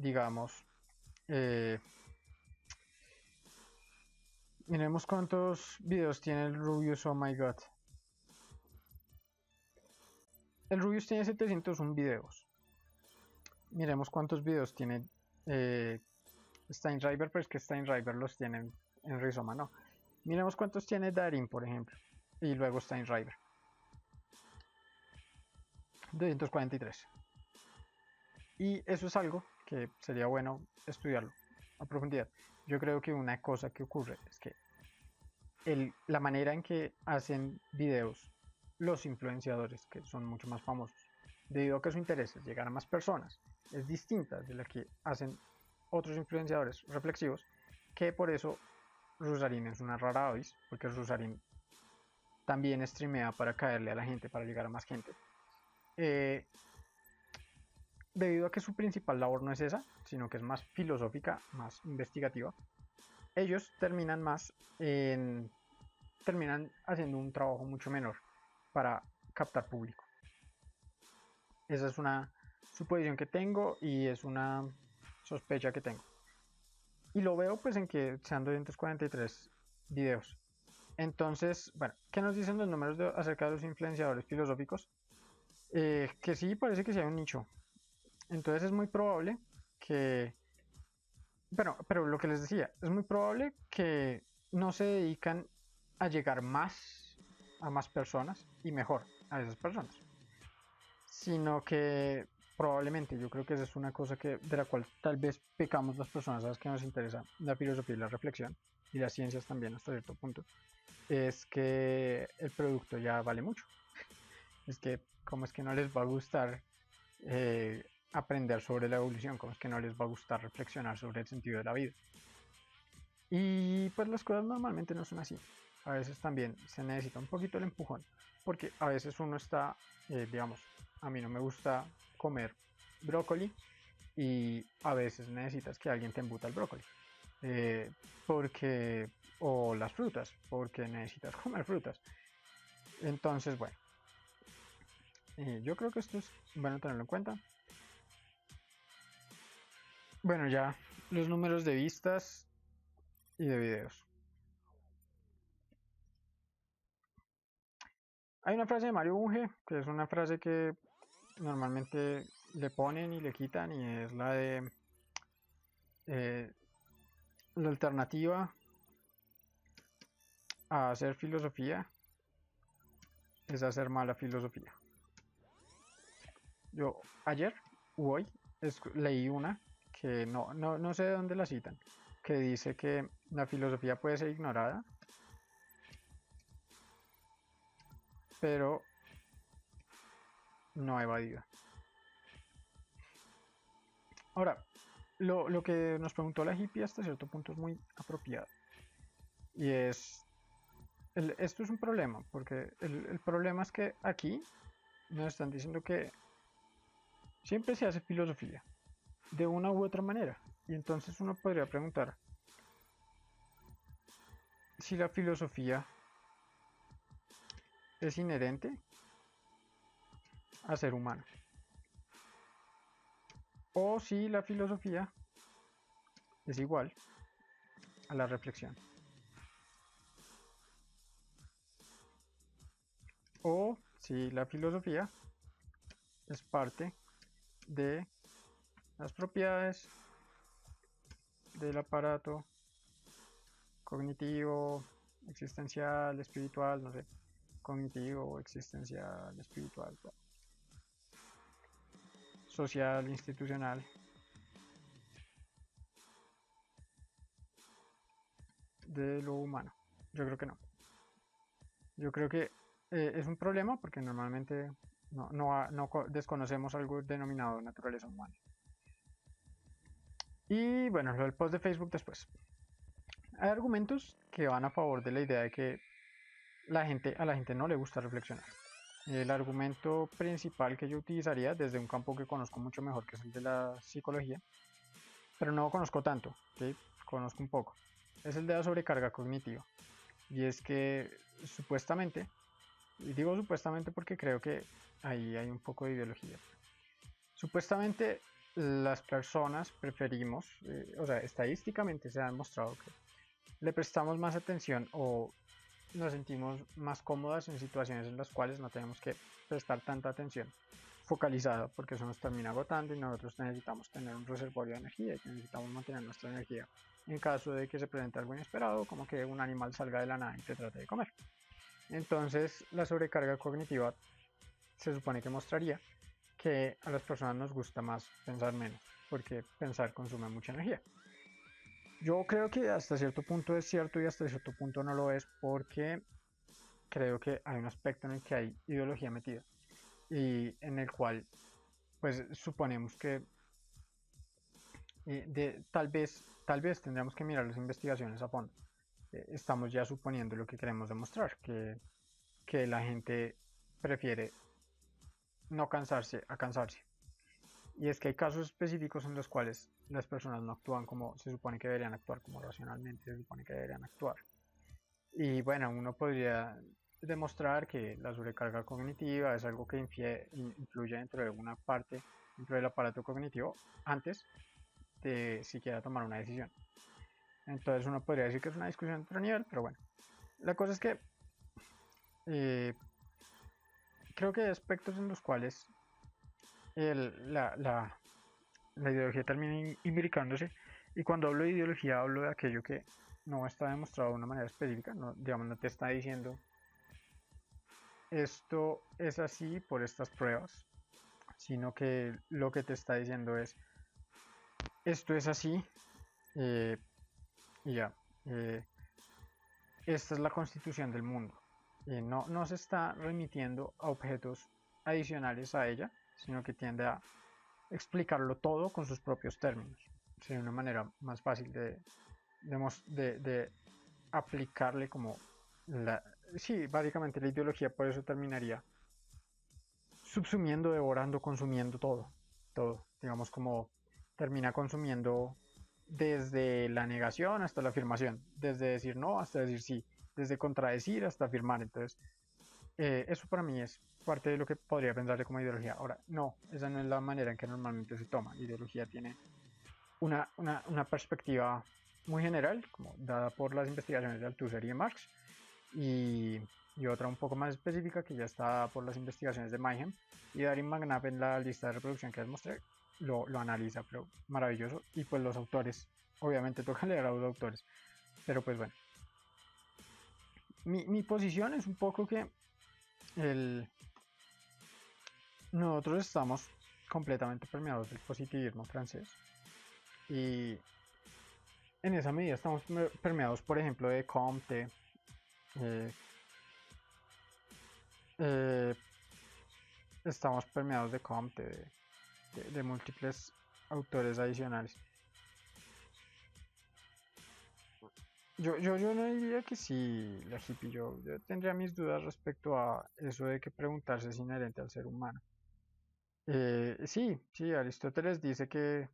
S1: digamos, eh, miremos cuántos videos tiene el Rubius, oh my god. El Rubius tiene 701 videos. Miremos cuántos videos tiene eh, Steinreiber, pero es que Steinreiber los tiene en Rizoma, no. Miremos cuántos tiene Darin, por ejemplo, y luego Steinreiber. 243. Y eso es algo que sería bueno estudiarlo a profundidad. Yo creo que una cosa que ocurre es que la manera en que hacen videos los influenciadores, que son mucho más famosos, debido a que su interés es llegar a más personas, es distinta de la que hacen otros influenciadores reflexivos, que por eso Rusarín es una rara avis, porque Rusarín también streamea para caerle a la gente, para llegar a más gente. Eh, Debido a que su principal labor no es esa, sino que es más filosófica, más investigativa, ellos terminan haciendo un trabajo mucho menor para captar público. Esa es una suposición que tengo y es una sospecha que tengo. Y lo veo pues en que sean 243 videos. Entonces, bueno, ¿qué nos dicen los números acerca de los influenciadores filosóficos? Que sí, parece que sí hay un nicho. Entonces es muy probable que, pero lo que les decía, es muy probable que no se dedican a llegar más a más personas y mejor a esas personas, sino que probablemente yo creo que esa es una cosa de la cual tal vez pecamos las personas a las que nos interesa la filosofía y la reflexión y las ciencias también hasta cierto punto, es que el producto ya vale mucho. Es que cómo es que no les va a gustar aprender sobre la evolución, cómo es que no les va a gustar reflexionar sobre el sentido de la vida. Y pues las cosas normalmente no son así. A veces también se necesita un poquito el empujón, porque a veces uno está, digamos, a mí no me gusta comer brócoli y a veces necesitas que alguien te embuta el brócoli. eh, porque, o las frutas, porque necesitas comer frutas. Entonces, bueno, yo creo que esto es bueno tenerlo en cuenta. Bueno, ya los números de vistas y de videos. Hay una frase de Mario Bunge, que es una frase que normalmente le ponen y le quitan, y es la de eh, la alternativa a hacer filosofía es hacer mala filosofía. Yo ayer o hoy leí una que no sé de dónde la citan, que dice que la filosofía puede ser ignorada, pero no evadida. Ahora, lo que nos preguntó la hippie hasta cierto punto es muy apropiado. Y es, esto es un problema, porque el problema es que aquí nos están diciendo que siempre se hace filosofía, de una u otra manera. Y entonces uno podría preguntar si la filosofía es inherente a ser humano, o si la filosofía es igual a la reflexión, o si la filosofía es parte de las propiedades del aparato cognitivo, existencial, espiritual, no sé, cognitivo, existencial, espiritual, social, institucional, de lo humano. Yo creo que no. Yo creo que es un problema porque normalmente no desconocemos algo denominado naturaleza humana. Y bueno, lo del post de Facebook después. Hay argumentos que van a favor de la idea de que a la gente no le gusta reflexionar. El argumento principal que yo utilizaría desde un campo que conozco mucho mejor, que es el de la psicología, pero no conozco tanto, ¿sí? Conozco un poco, es el de la sobrecarga cognitiva. Y es que supuestamente, y digo supuestamente porque creo que ahí hay un poco de ideología, supuestamente las personas preferimos, o sea, estadísticamente se ha demostrado que le prestamos más atención o nos sentimos más cómodas en situaciones en las cuales no tenemos que prestar tanta atención focalizada, porque eso nos termina agotando y nosotros necesitamos tener un reservorio de energía y necesitamos mantener nuestra energía en caso de que se presente algo inesperado, como que un animal salga de la nada y te trate de comer. Entonces, la sobrecarga cognitiva se supone que mostraría que a las personas nos gusta más pensar menos, porque pensar consume mucha energía. Yo creo que hasta cierto punto es cierto y hasta cierto punto no lo es, porque creo que hay un aspecto en el que hay ideología metida y en el cual pues suponemos que tal vez tendríamos que mirar las investigaciones a fondo. Estamos ya suponiendo lo que queremos demostrar, que la gente prefiere no cansarse a cansarse. Y es que hay casos específicos en los cuales las personas no actúan como se supone que deberían actuar, como racionalmente se supone que deberían actuar. Y bueno, uno podría demostrar que la sobrecarga cognitiva es algo que influye dentro de alguna parte, dentro del aparato cognitivo, antes de siquiera tomar una decisión. Entonces uno podría decir que es una discusión de otro nivel, pero bueno. La cosa es que eh, creo que hay aspectos en los cuales la ideología termina imbricándose, y cuando hablo de ideología hablo de aquello que no está demostrado de una manera específica, no, digamos, no te está diciendo esto es así por estas pruebas, sino que lo que te está diciendo es esto es así eh, y ya. eh, Esta es la constitución del mundo. No se está remitiendo a objetos adicionales a ella, sino que tiende a explicarlo todo con sus propios términos. Sería una manera más fácil de aplicarle como sí, básicamente la ideología por eso terminaría subsumiendo, devorando, consumiendo todo, digamos como termina consumiendo desde la negación hasta la afirmación, desde decir no hasta decir sí, desde contradecir hasta afirmar. Entonces eso para mí es parte de lo que podría pensarse como ideología. Ahora, no, esa no es la manera en que normalmente se toma. Ideología tiene una perspectiva muy general, como dada por las investigaciones de Althusser y de Marx, y, y otra un poco más específica que ya está dada por las investigaciones de Mayhem y Darin McNabb en la lista de reproducción que les mostré, lo analiza, pero maravilloso, y pues los autores, obviamente toca leer a los autores, pero pues bueno, mi posición es un poco que el, nosotros estamos completamente permeados del positivismo francés y en esa medida estamos permeados, por ejemplo, de Comte, eh, eh, estamos permeados de Comte, de múltiples autores adicionales. Yo no diría que sí, la hippie, yo tendría mis dudas respecto a eso de que preguntarse es inherente al ser humano. Sí, Aristóteles dice que,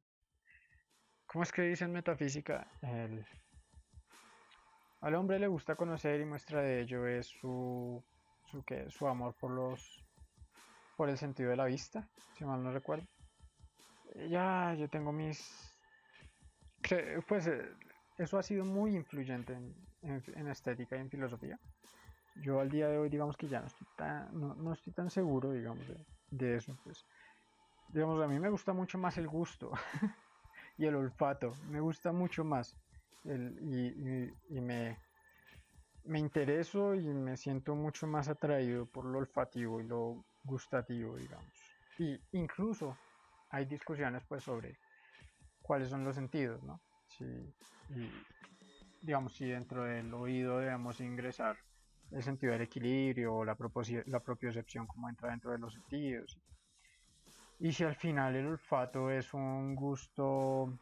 S1: ¿cómo es que dice en metafísica? Al hombre le gusta conocer y muestra de ello es su amor por el sentido de la vista, si mal no recuerdo. Ya, yo tengo pues eso ha sido muy influyente en estética y en filosofía. Yo al día de hoy, digamos que ya no estoy tan seguro, digamos, de eso. Pues, digamos, a mí me gusta mucho más el gusto y el olfato, me gusta mucho más. Y me intereso y me siento mucho más atraído por lo olfativo y lo gustativo, digamos. Y incluso hay discusiones pues sobre cuáles son los sentidos, ¿no? Si, y, digamos, si dentro del oído debemos ingresar el sentido del equilibrio o la propiocepción como entra dentro de los sentidos. Y si al final el olfato es un gusto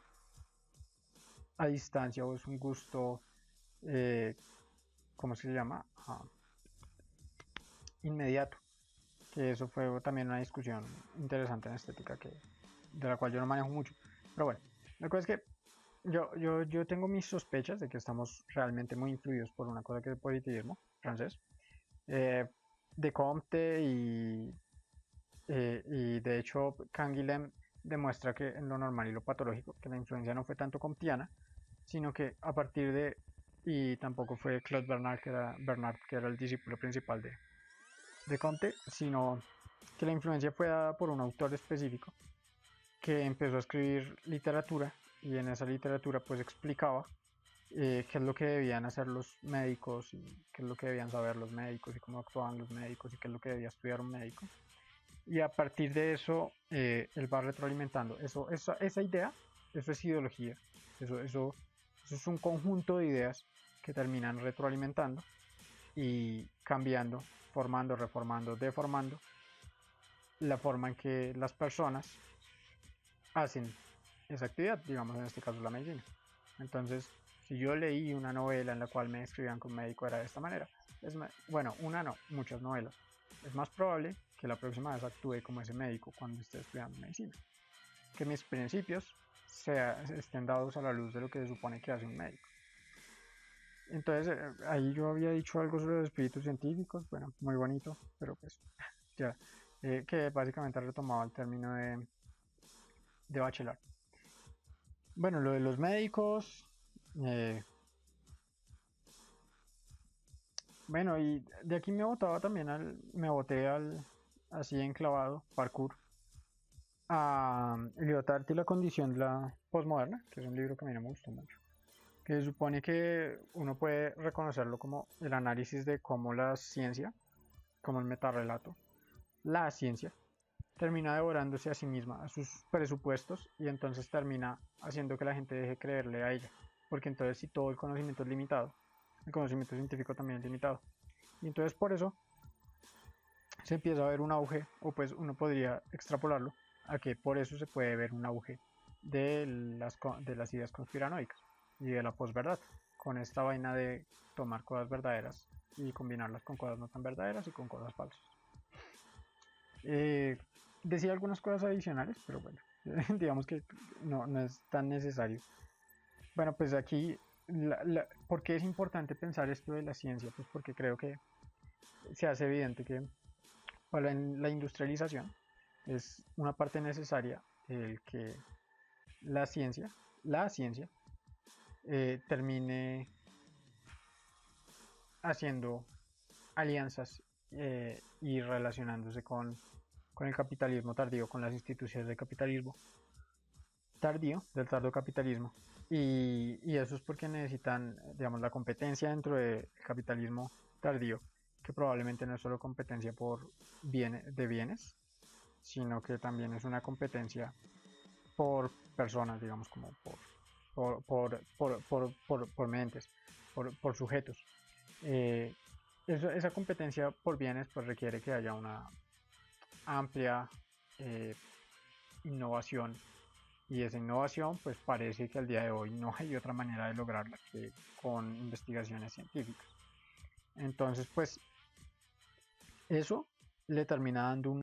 S1: a distancia o es un gusto, eh, ¿cómo se llama? Inmediato. Que eso fue también una discusión interesante en estética de la cual yo no manejo mucho. Pero bueno, la cosa es que yo tengo mis sospechas de que estamos realmente muy influidos por una cosa que es el positivismo francés, eh, de Comte y de hecho Canguilhem demuestra que en lo normal y lo patológico, que la influencia no fue tanto comtiana, sino que a partir y tampoco fue Claude Bernard, que era el discípulo principal de Comte, sino que la influencia fue dada por un autor específico que empezó a escribir literatura y en esa literatura pues explicaba qué es lo que debían hacer los médicos y qué es lo que debían saber los médicos y cómo actuaban los médicos y qué es lo que debía estudiar un médico. Y a partir de eso, él va retroalimentando. Esa idea, eso es ideología. Eso es un conjunto de ideas que terminan retroalimentando y cambiando, formando, reformando, deformando la forma en que las personas hacen esa actividad, digamos en este caso la medicina. Entonces, si yo leí una novela en la cual me describían que un médico era de esta manera, bueno, una no, muchas novelas, es más probable que la próxima vez actúe como ese médico cuando esté estudiando medicina. Que mis principios estén dados a la luz de lo que se supone que hace un médico. Entonces, ahí yo había dicho algo sobre los espíritus científicos, bueno, muy bonito, pero pues ya, que básicamente retomaba el término de Bachelor. Bueno, lo de los médicos, eh, bueno, y de aquí me boté así enclavado, parkour, a Lyotard y la condición de la posmoderna, que es un libro que a mí no me gustó mucho, que se supone que uno puede reconocerlo como el análisis de cómo la ciencia, como el metarrelato, la ciencia, termina devorándose a sí misma, a sus presupuestos, y entonces termina haciendo que la gente deje creerle a ella, porque entonces si todo el conocimiento es limitado, el conocimiento científico también es limitado. Y entonces por eso se empieza a ver un auge, o pues uno podría extrapolarlo, a que por eso se puede ver un auge de las ideas conspiranoicas. y de la posverdad, con esta vaina de tomar cosas verdaderas y combinarlas con cosas no tan verdaderas y con cosas falsas. Decía algunas cosas adicionales, pero bueno, digamos que no es tan necesario. Bueno, pues aquí, ¿por qué es importante pensar esto de la ciencia? Pues porque creo que se hace evidente que para la industrialización es una parte necesaria el que la ciencia, la ciencia termine haciendo alianzas y relacionándose con el capitalismo tardío, con las instituciones del capitalismo tardío, del tardo capitalismo. Y eso es porque necesitan, digamos, la competencia dentro del capitalismo tardío, que probablemente no es solo competencia por de bienes, sino que también es una competencia por personas, digamos, como por mentes, por sujetos. Eh, esa competencia por bienes pues requiere que haya una amplia eh, innovación, y esa innovación pues parece que al día de hoy no hay otra manera de lograrla que con investigaciones científicas. Entonces pues eso le termina dando un